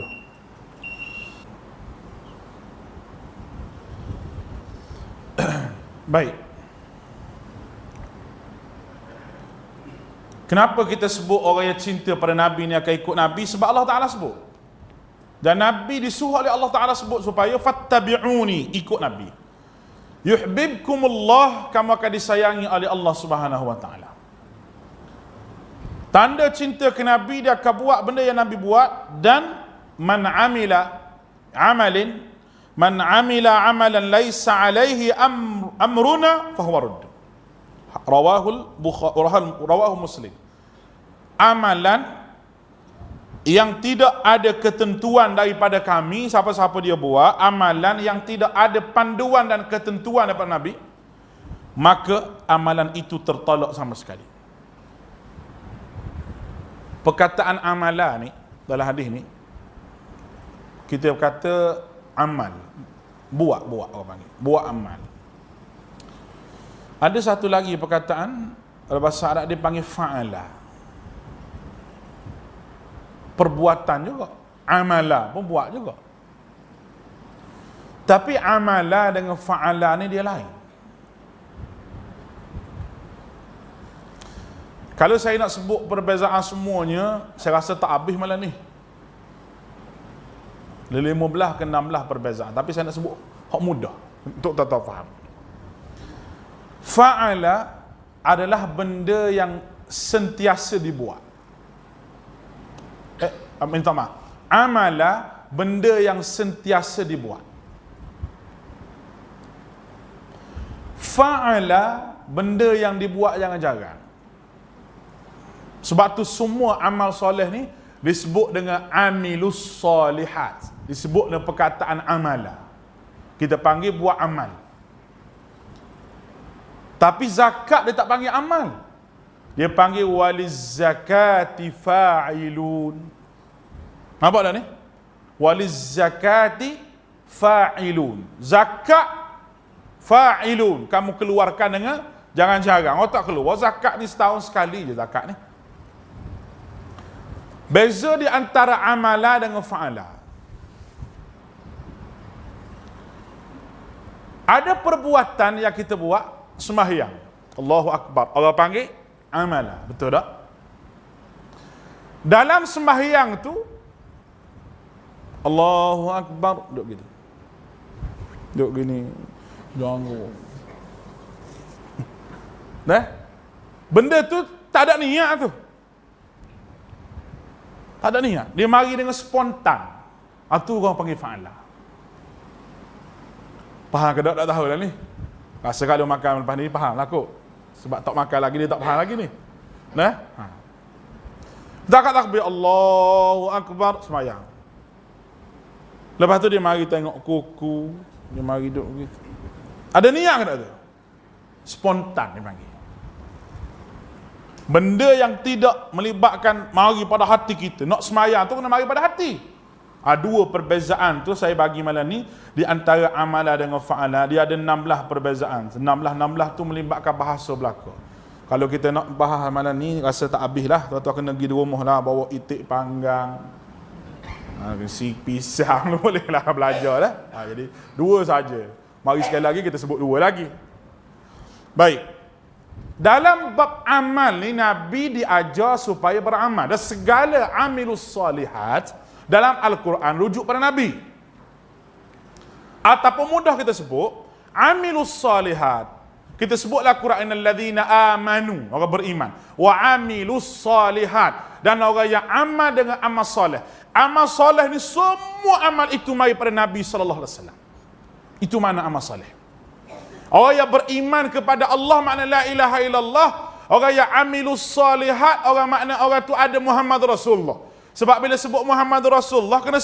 Baik. Kenapa kita sebut orang yang cinta pada Nabi ni akan ikut Nabi? Sebab Allah Ta'ala sebut. Dan Nabi disuruh oleh Allah Ta'ala sebut supaya fattabi'uni, ikut Nabi. Yuhibbukumullah, kamu akan disayangi oleh Allah Subhanahu wa Ta'ala. Tanda cinta ke Nabi, dia akan buat benda yang Nabi buat. Dan man amila amalan laisa alaihi amruna fahuwa rudd. Rawahu Muslim. Amalan yang tidak ada ketentuan daripada kami, siapa-siapa dia buat amalan yang tidak ada panduan dan ketentuan daripada Nabi, maka amalan itu tertolak sama sekali. Perkataan amalan ni dalam hadis ni, kita kata amal, buat orang panggil, buat amal. Ada satu lagi perkataan dalam bahasa Arab dia panggil fa'ala, perbuatan juga. Amala pun buat juga. Tapi amala dengan fa'ala ni dia lain. Kalau saya nak sebut perbezaan semuanya, saya rasa tak habis malam ni. 15 ke 16 perbezaan. Tapi saya nak sebut hak mudah untuk tuan-tuan faham. Fa'ala adalah benda yang sentiasa dibuat. Minta maaf. Amala, benda yang sentiasa dibuat. Fa'ala, benda yang dibuat jarang-jarang. Sebab tu semua amal soleh ni disebut dengan amilus solihat. Disebut dengan perkataan amala. Kita panggil buat amal. Tapi zakat dia tak panggil amal. Dia panggil waliz zakati fa'ilun. Nampak tak ni? Waliz zakati fa'ilun. Zakat fa'ilun. Kamu keluarkan dengan jarang-jarang. Oh tak keluar. Zakat ni setahun sekali je zakat ni. Beza di antara amala dengan fa'ala. Ada perbuatan yang kita buat, sembahyang. Allahu Akbar. Allah panggil amala. Betul tak? Dalam sembahyang tu, Allahu Akbar. Duduk gitu. Duduk gini. Jangan. Dah? Benda tu tak ada niat tu. Tak ada niat. Dia mari dengan spontan. Itu orang panggil fa'ala. Faham ke tak tahu lah ni? Rasa kalau makan lepas ni faham lah kot. Sebab tak makan lagi dia tak faham lagi ni. Nah? Zakat takbir Allahu Akbar semayang. Lepas tu dia mari tengok kuku, dia mari duduk gitu. Ada niat ke tak tu? Spontan dia panggil. Benda yang tidak melibatkan mari pada hati kita. Nak semayang tu kena mari pada hati. Dua perbezaan tu saya bagi malam ni di antara amala dengan fa'ala. Dia ada 16 perbezaan. 16 tu melibatkan bahasa belaka. Kalau kita nak bahas malam ni rasa tak habis lah. Tuan-tuan kena pergi di rumah lah, bawa itik panggang, si pisang boleh lah belajar lah. Jadi dua saja. Mari sekali lagi kita sebut dua lagi. Baik. Dalam bab amal ni Nabi diajar supaya beramal. Dan segala amilus solihat dalam Al-Quran rujuk pada Nabi. Ataupun mudah kita sebut amilus solihat. Kita sebutlah Quran alladzina amanu, orang beriman, wa amilus solihat, dan orang yang amal dengan amal soleh. Amal soleh ni semua amal itu mari pada Nabi sallallahu alaihi wasallam. Itu mana amal soleh. Orang yang beriman kepada Allah makna la ilaha illallah. Orang yang amilus solihat, orang makna orang tu ada Muhammad Rasulullah. Sebab bila sebut Muhammad Rasulullah kena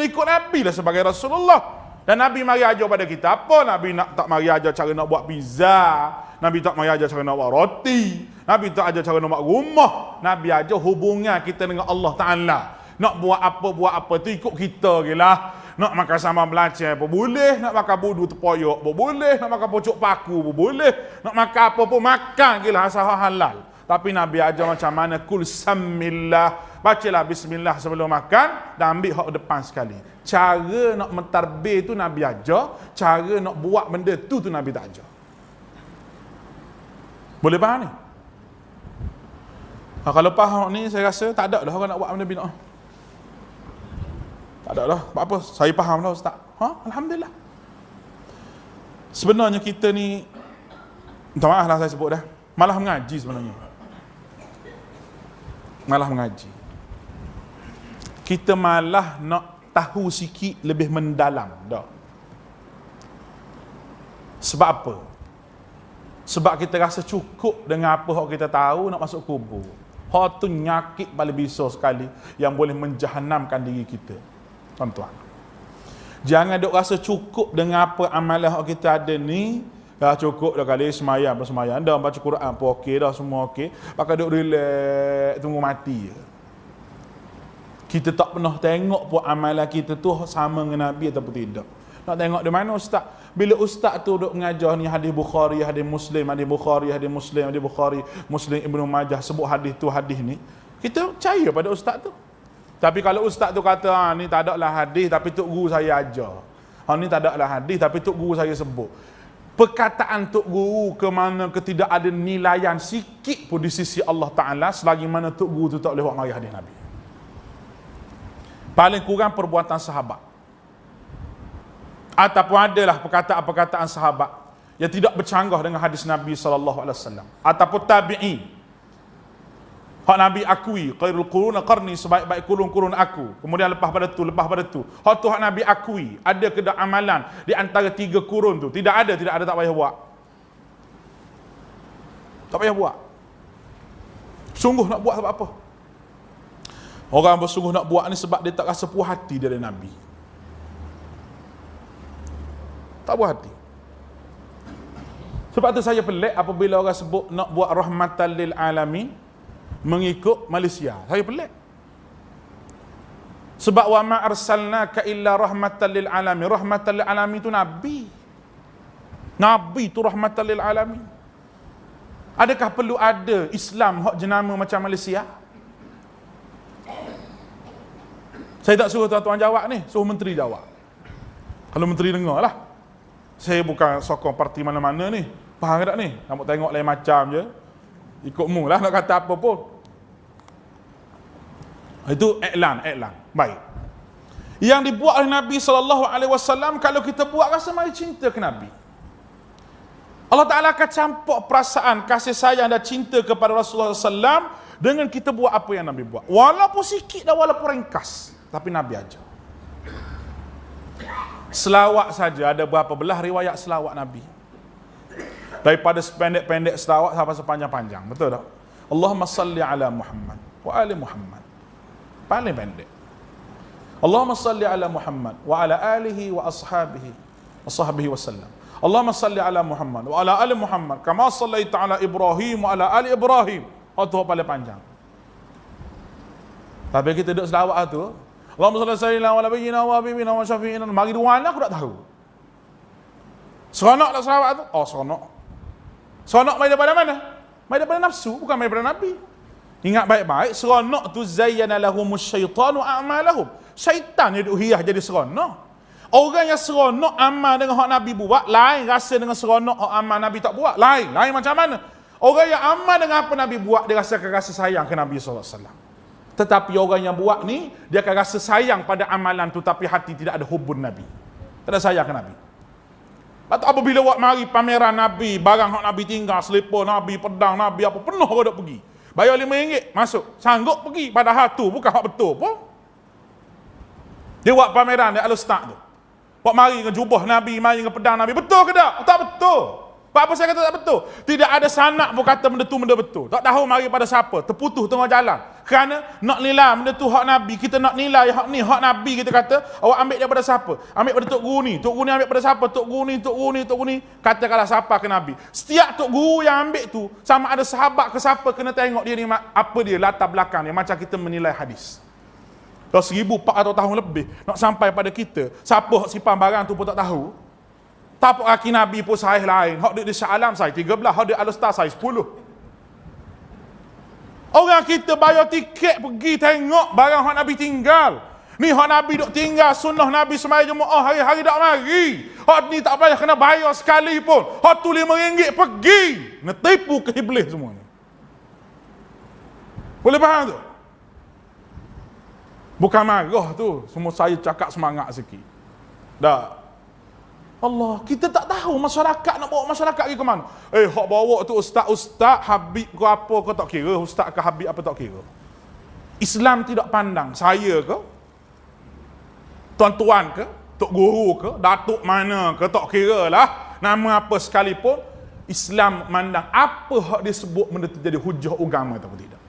ikut Nabi lah sebagai Rasulullah. Dan Nabi mari ajar pada kita apa? Nabi tak mari ajar cara nak buat pizza. Nabi tak mari ajar cara nak buat roti. Nabi tak ajar cara nak buat rumah. Nabi ajar hubungan kita dengan Allah Ta'ala. Nak buat apa tu ikut kita je lah. Nak makan sambal belacan pun boleh, nak makan budu terpoyok pun boleh, nak makan pocok paku pun boleh, nak makan apa pun makan je lah asal halal. Tapi Nabi ajar macam mana kul samillah, bacalah bismillah sebelum makan dan ambil hak depan sekali. Cara nak mentarbih tu Nabi ajar, cara nak buat benda tu Nabi tak ajar. Boleh faham ni? Kalau faham ni saya rasa tak ada dah orang nak buat benda bid'ah. Tak ada dah. Apa? Saya faham dah ustaz. Alhamdulillah. Sebenarnya kita ni, minta maaf lah saya sebut dah, malah mengaji sebenarnya. Malah mengaji. Kita malah nak tahu sikit lebih mendalam dah. Sebab apa? Sebab kita rasa cukup dengan apa yang kita tahu nak masuk kubur. Hak tu nyakit paling besar sekali yang boleh menjahannamkan diri kita. Tuan-tuan, jangan duk rasa cukup dengan apa amalan yang kita ada ni. Dah cukup dah kali semayang, bersemayang dah, baca Quran pun okey dah, semua okey. Pakai duk relax tunggu mati je. Kita tak pernah tengok pun amalan kita tu sama dengan Nabi ataupun tidak. Nak tengok di mana ustaz? Bila ustaz tu duk mengajar ni hadis Bukhari, hadis Muslim, hadis Bukhari, hadis Muslim, hadis Bukhari, Muslim, Ibnu Majah, sebut hadis tu hadis ni, kita percaya pada ustaz tu. Tapi kalau ustaz tu kata ni tak ada lah hadis tapi tok guru saya ajar. Ni tak ada lah hadis tapi tok guru saya sebut. Perkataan tok guru ke mana ke tidak ada nilaian sikit pun di sisi Allah Taala selagi mana tok guru tu tak boleh buat mari hadis Nabi. Paling kurang perbuatan sahabat. Ataupun adalah perkataan-perkataan sahabat yang tidak bercanggah dengan hadis Nabi sallallahu alaihi wasallam, ataupun tabi'in. Hak Nabi akui, khairul qurun qarni, sebaik-baik kurun aku. Kemudian lepas pada tu. Hak tu hak Nabi akui. Ada ke tak amalan di antara 3 kurun tu? Tidak ada, tak payah buat. Tak payah buat. Sungguh nak buat sebab apa? Orang bersungguh nak buat ni sebab dia tak rasa puas hati dari Nabi. Tak puas hati. Sebab tu saya pelik apabila orang sebut nak buat rahmatan lil alamin mengikut Malaysia. Saya pelik. Sebab wa ma arsalnaka illa rahmatan lil alamin. Rahmatan lil alamin tu Nabi. Nabi tu rahmatan lil alamin. Adakah perlu ada Islam hak jenama macam Malaysia? Saya tak suruh tuan-tuan jawab ni, suruh menteri jawab. Kalau menteri dengar lah. Saya bukan sokong parti mana-mana ni. Faham tak ni? Nampak tengok lain macam je. Ikut mu lah nak kata apa pun. Itu iklan. Baik. Yang dibuat oleh Nabi SAW, kalau kita buat rasa mari cinta ke Nabi. Allah Ta'ala akan campur perasaan kasih sayang dan cinta kepada Rasulullah SAW dengan kita buat apa yang Nabi buat. Walaupun sikit dan walaupun ringkas. Tapi Nabi ajar. Selawat saja ada berapa belah riwayat selawat Nabi. Daripada sependek-pendek selawat sampai sepanjang-panjang. Betul tak? Allahumma salli ala Muhammad wa ali Muhammad. Paling pendek. Allahumma salli ala Muhammad wa ala alihi wa ashabihi wasallam. Allahumma salli ala Muhammad wa ala ali Muhammad kama sallaita ala Ibrahim wa ala ali Ibrahim. Itu paling panjang. Tapi kita duduk selawat tu, Allahumma salli ala nabiyyina wa habibina wa syafi'ina. Mari dua aku tak tahu. Seronok tak selawat tu? Oh, seronok. Seronok mai daripada mana? Mai daripada nafsu, bukan mai daripada Nabi. Ingat baik-baik, seronok tu zayyana lahumus syaitanu a'malahum. Syaitan yang duk hias jadi seronok. Orang yang seronok amal dengan hak Nabi buat, lain rasa dengan seronok hak amal Nabi tak buat. Lain macam mana? Orang yang amal dengan apa Nabi buat, dia rasakan rasa sayang ke Nabi SAW. Tetapi orang yang buat ni, dia akan rasa sayang pada amalan tu, tapi hati tidak ada hubun Nabi. Tak ada sayang ke Nabi. Atau apabila buat mari pameran Nabi, barang hak Nabi tinggal, selipar Nabi, pedang Nabi, apa penuh orang duk pergi. Bayar RM5 masuk, sanggup pergi, padahal tu bukan hak betul pun. Dia buat pameran dia al-ustaz tu. Buat mari dengan jubah Nabi, mari dengan pedang Nabi, betul ke tak? Tak betul. Apa saya kata tak betul? Tidak ada sanak pun kata benda tu benda betul. Tak tahu mari pada siapa, terputus tengah jalan. Kerana nak nilai benda tu hak Nabi, kita nak nilai hak ni hak Nabi, kita kata awak ambil daripada siapa? Ambil pada tok guru ni ambil pada siapa? Tok guru ni. Katakanlah siapa ke Nabi. Setiap tok guru yang ambil tu, sama ada sahabat ke siapa, kena tengok dia ni apa dia latar belakang dia, macam kita menilai hadis. Dah 1400 tahun lebih nak sampai pada kita, siapa hak simpan barang tu pun tak tahu. Tapak kaki Nabi pun saiz lain. Hak dia Syah Alam saiz 13, hak dia Al-Ustaz saiz 10. Orang kita bayar tiket pergi tengok barang hak Nabi tinggal. Ni hak Nabi duk tinggal, sunnah Nabi semaya Jumaat hari-hari tak mari. Hak ni tak payah kena bayar sekali pun. Hak tu RM5 pergi. Nak tipu ke iblis semua ni. Boleh faham tu? Bukan marah tu, semua saya cakap semangat sikit. Dah. Allah, kita tak tahu masyarakat nak bawa masyarakat pergi ke mana. Hak bawa tu ustaz-ustaz, habib ke apa ke tak kira, ustaz ke habib apa tak kira. Islam tidak pandang saya ke, tuan-tuan ke, tok guru ke, datuk mana ke, tak kira lah. Nama apa sekalipun, Islam mandang apa hak disebut benda tu jadi hujah agama atau tidak.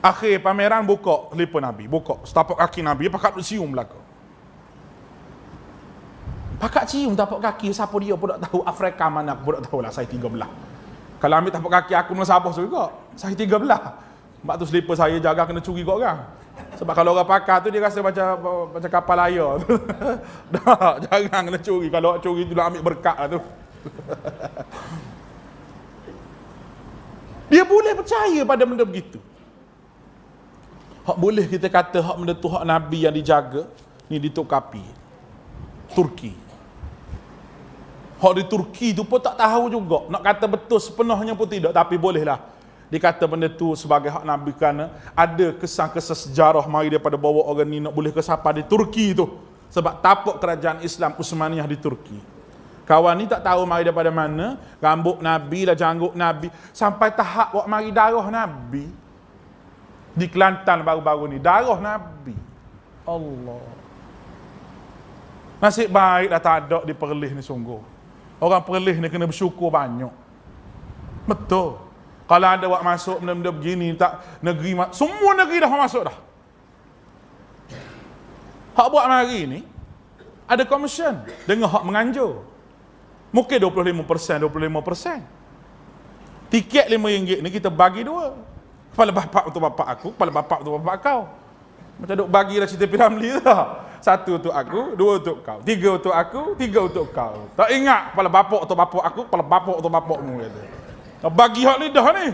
Akhir pameran buka telefon Nabi, buka setapak kaki Nabi, pakat cium belaka. Pakat cium tapak kaki, siapa dia pun tak tahu, Afrika mana pun tak tahu lah, saya 13. Kalau ambil tapak kaki aku dengan Sabah juga, saya 13. Sebab tu selipar saya jaga kena curi kat orang. Sebab kalau orang pakar tu dia rasa macam kapal layar tu. Dah, jangan kena curi. Kalau curi tu dah ambil berkat lah tu. Dia boleh percaya pada benda begitu. Hak boleh kita kata hak benda tu hak Nabi yang dijaga, ni di Tok Kapi, Turki. Hak di Turki tu pun tak tahu juga. Nak kata betul sepenuhnya pun tidak, tapi bolehlah dikata benda tu sebagai hak Nabi kerana ada kesan-kesan sejarah mari daripada bawa orang ni nak boleh ke siapa di Turki tu. Sebab tapak kerajaan Islam Utsmaniyah di Turki. Kawan ni tak tahu mari daripada mana, rambut Nabi lah, janggut Nabi, sampai tahap buat mari darah Nabi. Di Kelantan baru-baru ni, darah Nabi. Allah. Nasib baik dah tak ada di Perlis ni sungguh. Orang Perlis ni kena bersyukur banyak. Betul. Kalau ada buat masuk benda-benda begini, tak negeri, semua negeri dah masuk dah. Hak buat mari ni, ada komisen dengan hak menganjur. Mungkin 25%. Tiket RM5 ni kita bagi dua. Kepala bapak untuk bapak aku, kepala bapak untuk bapak kau. Macam duk bagi dah cerita piramli dah. 1 untuk aku, 2 untuk kau. 3 untuk aku, 3 untuk kau. Tak ingat kepala bapak untuk bapak aku, kepala bapak untuk bapakmu kata. Bagi hak lidah ni.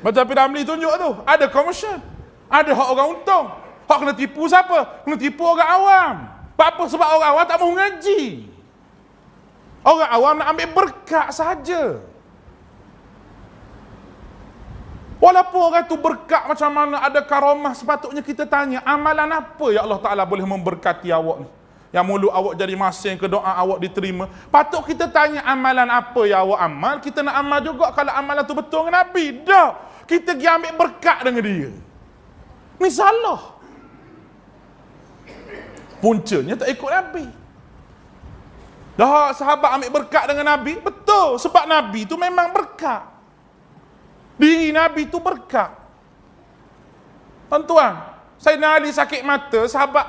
Macam piramli tunjuk tu, ada komisen. Ada hak orang untung. Hak kena tipu siapa? Kena tipu orang awam. Apa sebab orang awam tak mahu ngaji. Orang awam nak ambil berkat saja. Walaupun orang tu berkat macam mana, ada karamah, sepatutnya kita tanya, amalan apa ya Allah Ta'ala boleh memberkati awak ni? Yang mulut awak jadi masing, ke doa awak diterima. Patut kita tanya amalan apa ya awak amal, kita nak amal juga kalau amalan tu betul dengan Nabi. Dah, kita pergi ambil berkat dengan dia. Ni salah. Puncanya tak ikut Nabi. Dah, sahabat ambil berkat dengan Nabi, betul. Sebab Nabi tu memang berkat. Diri Nabi tu berkat. Tuan-tuan, Sayyidina Ali sakit mata, sahabat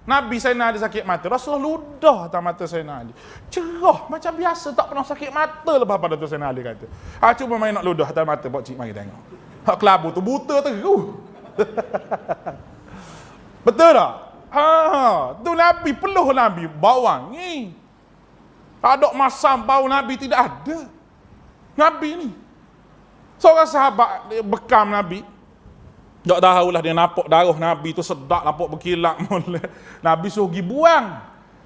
Nabi Sayyidina Ali sakit mata, Rasulullah ludah atas mata Sayyidina Ali. Cerah macam biasa, tak pernah sakit mata lepas pada tu Sayyidina Ali kata. Cuba main nak ludah atas mata, pak cik mari tengok. Hak kelabu tu buta terus. Betul tak? Tu Nabi, peluh Nabi, bawang ni. Tak ada masam bau Nabi, tidak ada. Nabi ni. Seorang sahabat dia bekam Nabi. Tak tahulah dia nampak darah Nabi tu sedap, nampak berkilat mula. Nabi suruh pergi buang.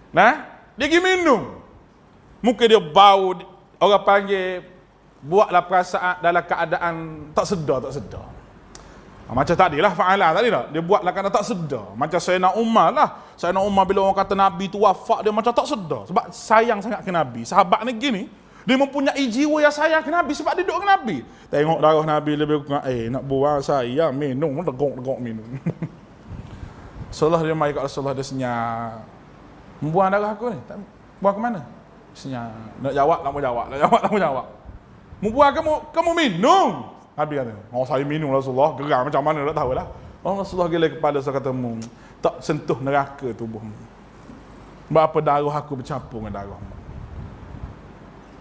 Nah, dia pergi minum. Mungkin dia bau, orang panggil buatlah perasaan dalam keadaan tak sedar. Macam tadilah fa'alah tadi tak? Dia buatlah keadaan tak sedar. Macam Sayyidina Umar lah. Sayyidina Umar bila orang kata Nabi tu wafat, dia macam tak sedar. Sebab sayang sangat ke Nabi. Sahabat ni gini, dia mempunyai jiwa yang sayang ke Nabi sebab dia duduk ke Nabi. Tengok darah Nabi lebih kurang, nak buang sayang, minum, legok minum. Rasulullah dia mai kat Rasulullah, dia senyap. Membuang darah aku ni, tak, buang ke mana? Senyap. Nak jawab, tak mau jawab. Membuang kamu minum. Nabi kata, saya minum Rasulullah, geram macam mana tak tahulah. Rasulullah gila kepala, saya kata, tak sentuh neraka tubuhmu. Sebab apa darah aku bercampur dengan darahmu.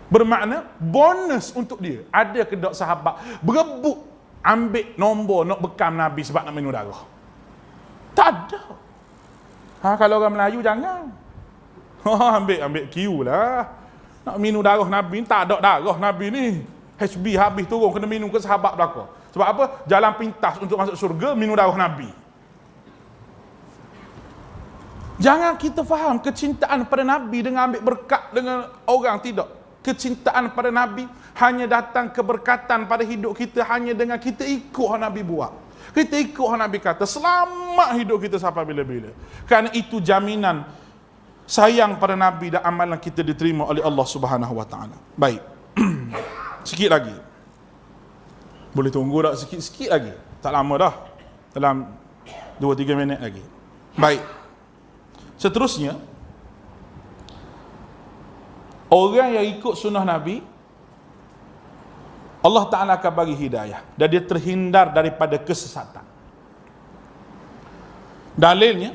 Bermakna bonus untuk dia. Ada kedok sahabat berebut ambil nombor nak bekam Nabi sebab nak minum darah. Tak ada. Kalau orang Melayu jangan. Ambil kiu lah. Nak minum darah Nabi, tak ada darah Nabi ni. HB habis turun kena minum ke sahabat belaka. Sebab apa? Jalan pintas untuk masuk surga minum darah Nabi. Jangan kita faham kecintaan pada Nabi dengan ambil berkat dengan orang, tidak. kecintaan pada Nabi, hanya datang keberkatan pada hidup kita hanya dengan kita ikut yang Nabi buat. Kita ikut yang Nabi kata, selamat hidup kita sampai bila-bila. Kerana itu jaminan sayang pada Nabi dan amalan kita diterima oleh Allah Subhanahu wa taala. Baik. Sikit lagi. Boleh tunggu tak sikit lagi? Tak lama dah. Dalam 2-3 minit lagi. Baik. Seterusnya, orang yang ikut sunnah Nabi, Allah Ta'ala akan bagi hidayah dan dia terhindar daripada kesesatan. Dalilnya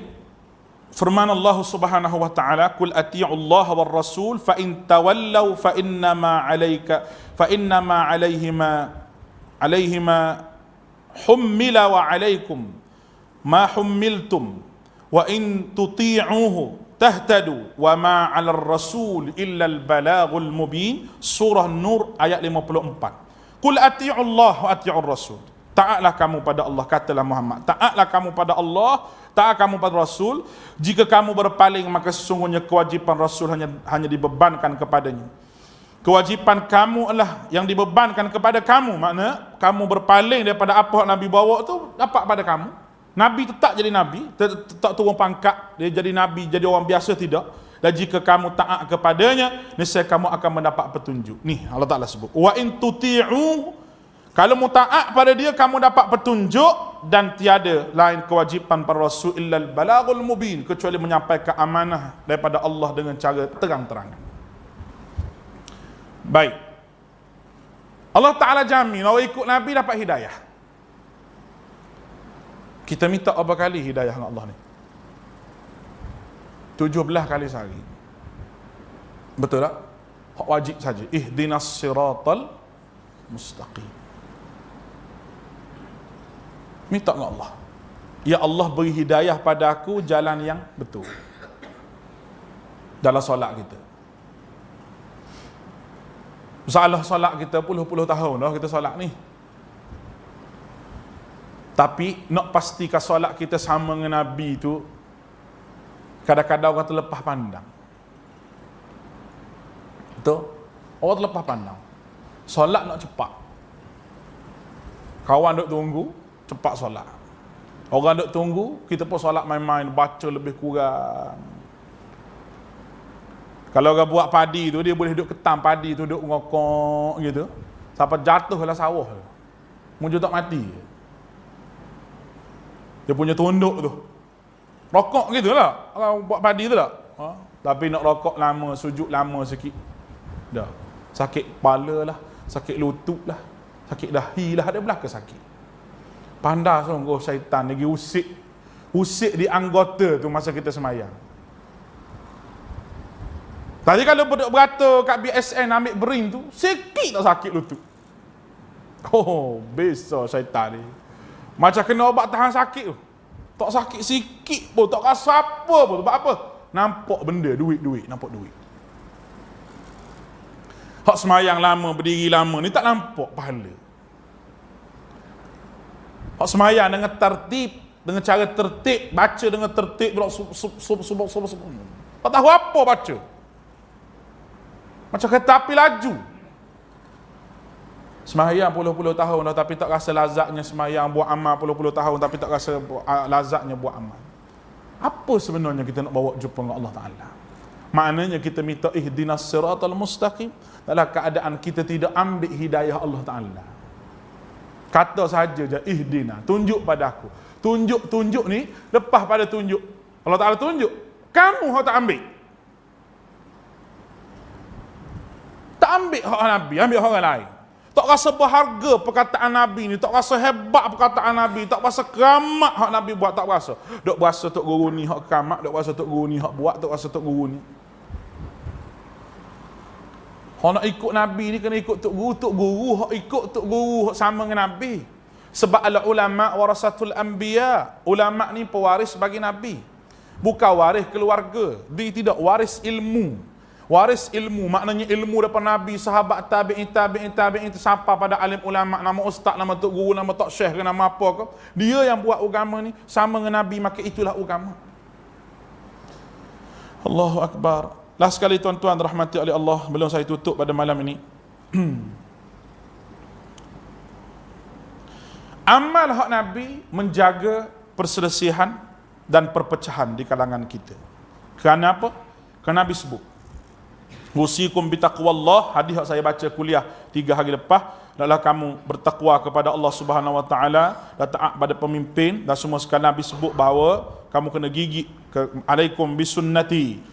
firman Allah Subhanahu wa taala, "Qul atii'u Allah war rasul fa in tawallaw fa innama 'alaihima hummila wa 'alaikum ma hummiltum wa in tuti'uhu tahtadu wa ma 'alar rasul illa al balaghul mubin." Surah Nur ayat 54. Qul atii'u Allah wa atii'ur rasul. Taatlah kamu pada Allah, katalah Muhammad. Taatlah kamu pada Allah, taat kamu pada Rasul. Jika kamu berpaling, maka sesungguhnya kewajipan Rasul hanya dibebankan kepadanya. Kewajipan kamu adalah yang dibebankan kepada kamu. Makna kamu berpaling daripada apa yang Nabi bawa tu dapat pada kamu. Nabi tetap jadi Nabi, tetap turun pangkat, dia jadi Nabi, jadi orang biasa tidak. Dan jika kamu taat kepadanya, nescaya kamu akan mendapat petunjuk. Ni Allah Ta'ala sebut, wa in tuti'u, kalau mu taat pada dia, kamu dapat petunjuk, dan tiada lain kewajipan para rasul illal balaghul mubin, kecuali menyampaikan amanah daripada Allah dengan cara terang-terangan. Baik. Allah Ta'ala jamin orang ikut Nabi dapat hidayah. Kita minta berapa kali hidayah dengan Allah ni? 17 kali sehari. Betul tak? Hak wajib saja. Ihdinas siratal mustaqim. Minta dengan Allah. Ya Allah, beri hidayah pada aku jalan yang betul. Dalam solat kita. Salah solat kita puluh-puluh tahun dah kita solat ni. Tapi nak pastikan solat kita sama dengan Nabi tu, kadang-kadang orang terlepas pandang. Betul? Orang terlepas pandang. Solat nak cepat. Kawan duk tunggu, cepat solat. Orang duk tunggu, kita pun solat main-main, baca lebih kurang. Kalau orang buat padi tu, dia boleh duduk ketam padi tu, duduk ngokok gitu. Sampai jatuh lah sawah. Mujur tak mati. Dia punya tunduk tu. Rokok gitu lah. Orang buat padi tu tak? Tapi nak rokok lama, sujud lama sikit. Dah. Sakit kepala lah, sakit lutut lah, sakit dahi lah, ada belaka sakit. Pandai sungguh syaitan lagi usik di anggota tu masa kita semayang. Tadi kalau beratur kat BSN ambil bering tu, sikit tak sakit lutut. Oh, besar syaitan ni. Macam kena obat tahan sakit tu. Tak sakit sikit pun, tak rasa apa pun. Sebab apa? Nampak benda, duit, nampak duit. Hak semayang lama, berdiri lama ni tak nampak pahala. Hak semayang dengan tertib, dengan cara tertib, baca dengan tertib, tak tahu apa baca. Macam kereta api laju. Semayang puluh-puluh tahun dah, tapi tak rasa lazatnya semayang. Buat amal puluh-puluh tahun, tapi tak rasa lazatnya buat amal. Apa sebenarnya kita nak bawa jumpa dengan Allah Ta'ala? Maknanya kita minta ihdinas siratal mustaqim dalam keadaan kita tidak ambil hidayah Allah Ta'ala. Kata saja je, ihdina, tunjuk pada aku. Tunjuk ni, lepas pada tunjuk Allah Ta'ala tunjuk, kamu tak ambil. Tak ambil hak Nabi, ambil hak orang lain. Tak rasa berharga perkataan Nabi ni, tak rasa hebat perkataan Nabi, tak rasa keramat hak Nabi buat, tak rasa. Dok berasa tok guru ni hak keramat, dok berasa tok guru ni hak buat, dok rasa tok guru ni. Hak nak ikut Nabi ni kena ikut tok guru hak ikut tok guru hak sama dengan Nabi. Sebab al ulama warasatul anbiya. Ulama ni pewaris bagi Nabi. Bukan waris keluarga, dia tidak waris ilmu. Waris ilmu, maknanya ilmu daripada Nabi, sahabat, tabi'in sampai pada alim ulama, nama ustaz, nama tok guru, nama tok syekh, nama apa ke. Dia yang buat agama ni sama dengan Nabi, maka itulah agama. Allahu Akbar. Last sekali tuan-tuan rahmati oleh Allah, belum saya tutup pada malam ini. Amal hak Nabi menjaga perselisihan dan perpecahan di kalangan kita. Kerana apa? Kerana Nabi sebut, "Usikum bitaqwallah", hadis yang saya baca kuliah 3 hari lepas, adalah kamu bertakwa kepada Allah Subhanahu Wa Taala dan taat pada pemimpin, dan semua sekali Nabi sebut bahawa kamu kena gigit alaikum bisunnati.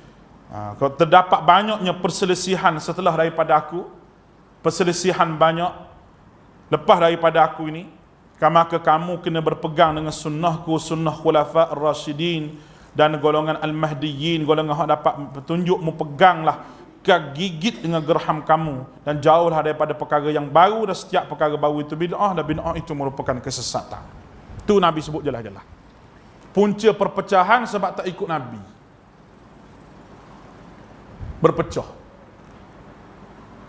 Kalau terdapat banyaknya perselisihan setelah daripada aku, perselisihan banyak lepas daripada aku ini, maka kamu kena berpegang dengan sunnahku, sunnah khulafa ar-rasyidin dan golongan al-mahdiyyin, golongan yang dapat petunjukmu, peganglah, gigit dengan gerham kamu, dan jauhlah daripada perkara yang baru, dan setiap perkara baru itu bid'ah, dan bid'ah itu merupakan kesesatan. Itu Nabi sebut jelas-jelas. Punca perpecahan sebab tak ikut Nabi, berpecah.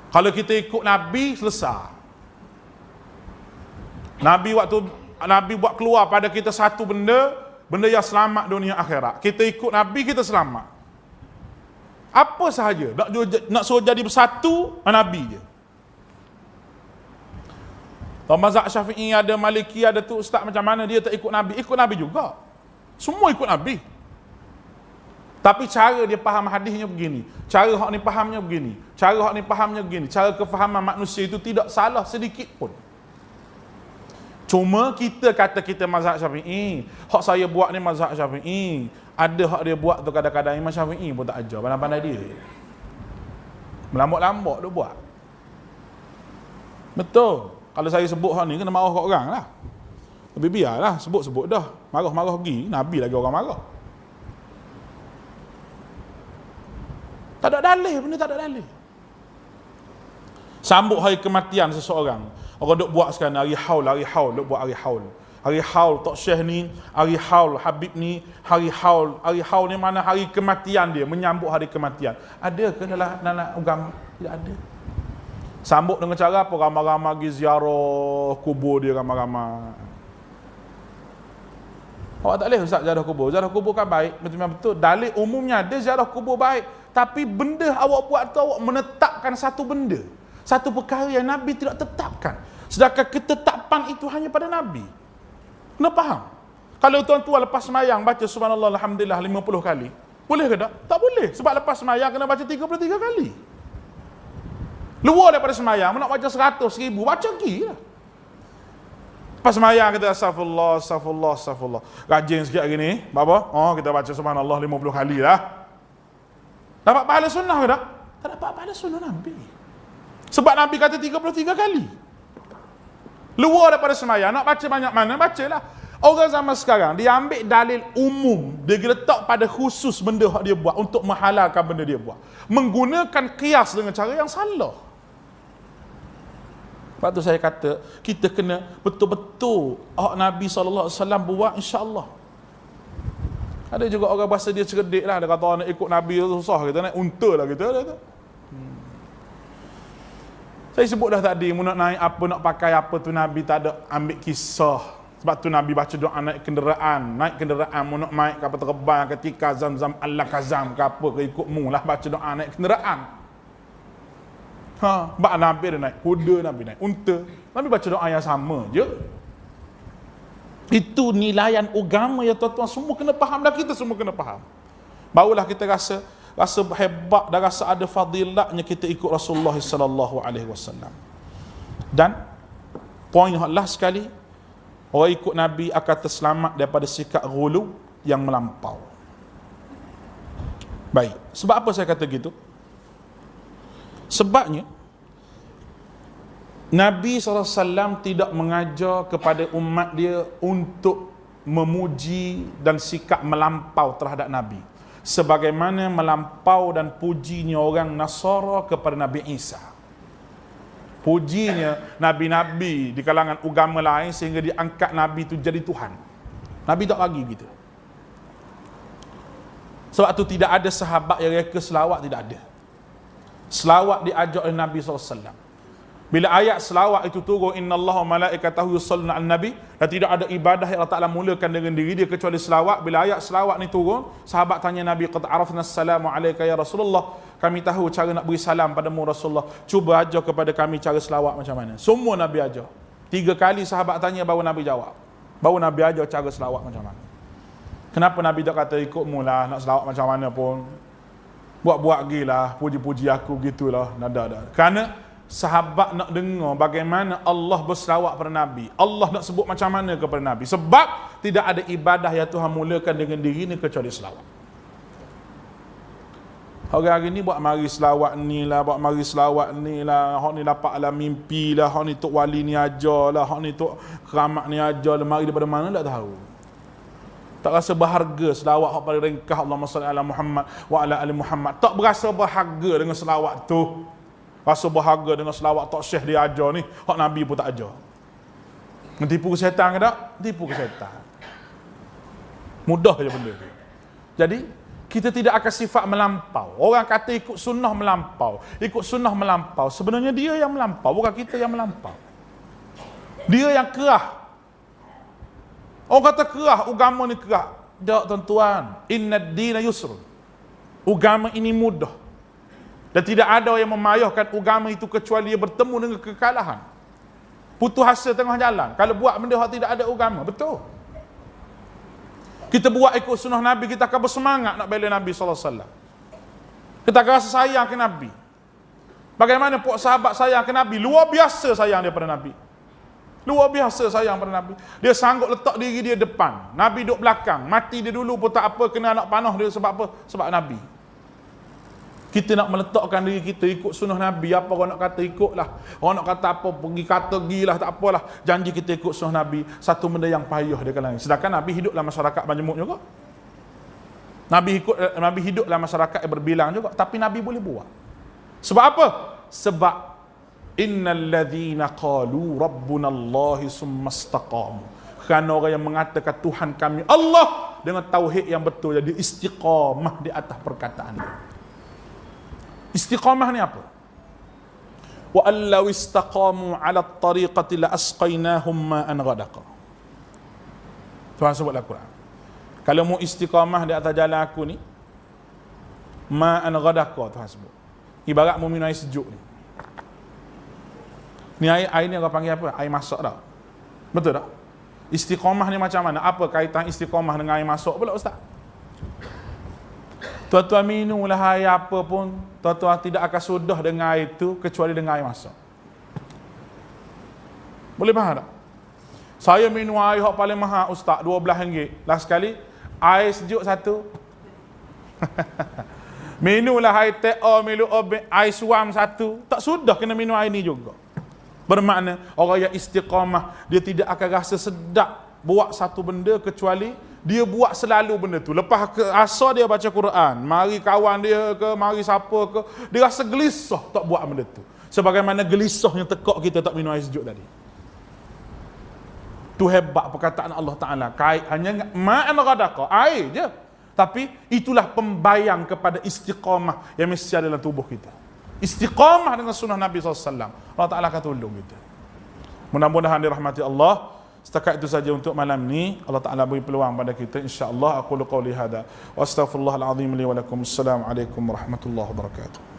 Kalau kita ikut Nabi, selesai. Nabi buat keluar pada kita satu benda yang selamat dunia akhirat. Kita ikut Nabi, kita selamat. Apa sahaja nak suruh jadi bersatu, Nabi je. Kalau mazhab Syafi'i ada, Maliki ada, tu ustaz macam mana dia tak ikut Nabi? Ikut Nabi juga. Semua ikut Nabi. Tapi cara dia faham hadisnya begini, cara hak ni fahamnya begini, cara hak ni fahamnya begini, cara kefahaman manusia itu tidak salah sedikit pun. Cuma kita kata kita mazhab Syafi'i, hak saya buat ni mazhab Syafi'i. Ada hak dia buat tu kadang-kadang Imam Syafi'i pun tak ajar, pandai-pandai dia. Melambak-lambak dia buat. Betul. Kalau saya sebut hak ni, kena marah kat orang lah. Tapi biarlah, sebut-sebut dah. Marah-marah pergi, Nabi lagi orang marah. Tak ada dalih, benda tak ada dalih. Sambut hari kematian seseorang. Orang duk buat sekarang hari haul, duk buat hari haul. Hari haul Tok Syekh ni, hari haul Habib ni, hari haul ni mana hari kematian dia, menyambut hari kematian. Ada ke dalam agama? Tidak ada. Sambut dengan cara apa? Ramai-ramai pergi ziarah kubur dia, ramai-ramai. Awak tak boleh ustaz ziarah kubur. Ziarah kubur kan baik, betul-betul. Dalil umumnya ada ziarah kubur baik. Tapi benda awak buat tu, awak menetapkan satu benda, satu perkara yang Nabi tidak tetapkan. Sedangkan ketetapan itu hanya pada Nabi. Kena faham. Kalau tuan-tuan lepas semayang baca subhanallah alhamdulillah 50 kali, boleh ke tak? Tak boleh. Sebab lepas semayang kena baca 33 kali. Luar daripada semayang, nak baca 100, 1000, baca lagi lah. Lepas semayang kita astagfirullah. Rajin sikit hari ni, apa? Kita baca subhanallah 50 kali lah. Dapat pahala sunnah ke tak? Tak dapat pahala sunnah Nabi. Sebab Nabi kata 33 kali. Luar daripada semayang, nak baca banyak mana, bacalah. Orang zaman sekarang, dia ambil dalil umum, dia letak pada khusus benda yang dia buat untuk menghalalkan benda dia buat. Menggunakan kias dengan cara yang salah. Sebab tu saya kata, kita kena betul-betul Nabi SAW buat, insya-Allah. Ada juga orang bahasa dia cerdik lah, dia kata orang nak ikut Nabi susah, kita naik unta lah kita. Saya sebut dah tadi, nak naik apa, nak pakai apa tu Nabi tak ada ambil kisah. Sebab tu Nabi baca doa naik kenderaan, nak naik kapal terbang ketika Zam-Zam Allah kazam ke apa ke, ikutmu lah baca doa naik kenderaan. Bak Nabi dia naik kuda, Nabi naik unta, Nabi baca doa yang sama je. Itu nilaian agama ya tuan-tuan, semua kena faham, dah kita semua kena faham. Barulah kita rasa hebat dan rasa ada fadilatnya kita ikut Rasulullah sallallahu alaihi wasallam. Dan poin yang last sekali, orang ikut Nabi akan terselamat daripada sikap ghulu yang melampau. Baik, sebab apa saya kata gitu? Sebabnya Nabi SAW tidak mengajar kepada umat dia untuk memuji dan sikap melampau terhadap Nabi, sebagaimana melampau dan pujinya orang Nasara kepada Nabi Isa. Pujinya Nabi-Nabi di kalangan agama lain sehingga diangkat Nabi itu jadi Tuhan. Nabi tak bagi gitu. Sebab tu tidak ada sahabat yang reka selawat, tidak ada. Selawat diajar oleh Nabi SAW. Bila ayat selawat itu turun, innallaha wa malaikatahu yusalluna 'alan nabi, dan tidak ada ibadah yang Allah Taala mulakan dengan diri dia kecuali selawat. Bila ayat selawat ni turun, sahabat tanya Nabi, qad arafna assalamu alayka ya Rasulullah, kami tahu cara nak beri salam padamu Rasulullah, cuba ajar kepada kami cara selawat macam mana. Semua Nabi ajar. 3 kali sahabat tanya baru Nabi jawab. Baru Nabi ajar cara selawat macam mana. Kenapa Nabi tak kata ikut mula nak selawat macam mana pun, buat-buat gilah, puji-puji aku gitulah, nada. Kerana sahabat nak dengar bagaimana Allah berselawat pada Nabi. Allah nak sebut macam mana kepada Nabi. Sebab tidak ada ibadah yang Tuhan mulakan dengan diri ni kecuali selawat. Hari-hari ni buat mari selawat ni lah, buat mari selawat ni lah, hak ni dapat lah mimpi lah, hak ni tok wali ni ajar lah, hak ni tok keramat ni ajar lah, mari daripada mana tak tahu. Tak rasa berharga selawat hak paling ringkas, Allahumma salli ala Muhammad wa ala ali Muhammad. Tak berasa berharga dengan selawat tu. Rasa berharga dengan selawat Tok Syekh dia ajar ni, hak Nabi pun tak ajar. Mentipu ke syaitan ke tak? Tipu ke syaitan. Mudah je benda tu. Jadi, kita tidak akan sifat melampau. Orang kata ikut sunnah melampau. Ikut sunnah melampau. Sebenarnya dia yang melampau, bukan kita yang melampau. Dia yang kerah. Orang kata kerah, agama ni kerah. Tak tuan-tuan. Inna ad-dina yusrun. Agama ini mudah. Dan tidak ada yang memayahkan agama itu kecuali dia bertemu dengan kekalahan. Putus asa tengah jalan. Kalau buat benda yang tidak ada agama, betul. Kita buat ikut sunnah Nabi, kita akan bersemangat nak bela Nabi SAW. Kita akan rasa sayang ke Nabi. Bagaimana puak sahabat sayang ke Nabi? Luar biasa sayang dia pada Nabi. Luar biasa sayang pada Nabi. Dia sanggup letak diri dia depan. Nabi duduk belakang. Mati dia dulu pun tak apa, kena anak panah dia sebab apa? Sebab Nabi. Kita nak meletakkan diri kita ikut sunnah Nabi. Apa orang nak kata ikutlah. Orang nak kata apa, pergi kata gilah, tak apalah. Janji kita ikut sunnah Nabi. Satu benda yang payah dia kalangan. Sedangkan Nabi hidup dalam masyarakat majmuk juga. Nabi hidup dalam masyarakat yang berbilang juga. Tapi Nabi boleh buat. Sebab apa? Sebab innal ladzina qalu rabbunallahi summa istaqamu. Kerana orang yang mengatakan Tuhan kami Allah dengan tauhid yang betul, jadi istiqamah di atas perkataan. Istiqamah ni apa? Wa allaw istaqamu ala at-tariqati la asqainahum ma'an ghadaqa. Tuhan sebut dalam Quran. Kalau mau istiqamah di atas jalan aku ni, ma'an ghadaqa Tuhan sebut. Ibarat mu minum air sejuk ni. Ni air ni orang panggil apa? Air masak dah. Betul tak? Istiqamah ni macam mana? Apa kaitan istiqamah dengan air masak pula Ustaz? Tuan-tuan minumlah air apa pun, tuan-tuan tidak akan sudah dengan air itu kecuali dengan air masak. Boleh faham tak? Saya minum air yang paling mahal Ustaz, RM12. Last sekali, air sejuk satu. Minumlah air teh, minum air suam satu. Tak sudah kena minum air ni juga. Bermakna, orang yang istiqamah, dia tidak akan rasa sedap buat satu benda kecuali dia buat selalu benda tu. Lepas ke asal dia baca Quran, mari kawan dia ke, mari siapa ke, dia rasa gelisah tak buat benda tu. Sebagaimana gelisahnya tekak kita tak minum air sejuk tadi. Tu hebat perkataan Allah Ta'ala. Kait hanya ma'an ghadaqa, air je. Tapi itulah pembayang kepada istiqamah yang mesti ada dalam tubuh kita. Istiqamah dengan sunnah Nabi SAW. Allah Ta'ala akan tolong kita. Mudah-mudahan dirahmati Allah. Setakat itu saja untuk malam ni. Allah Ta'ala beri peluang pada kita, insya-Allah. Aqulu qawli hadha wa astaghfirullahal azim li wa lakum. Assalamualaikum warahmatullahi wabarakatuh.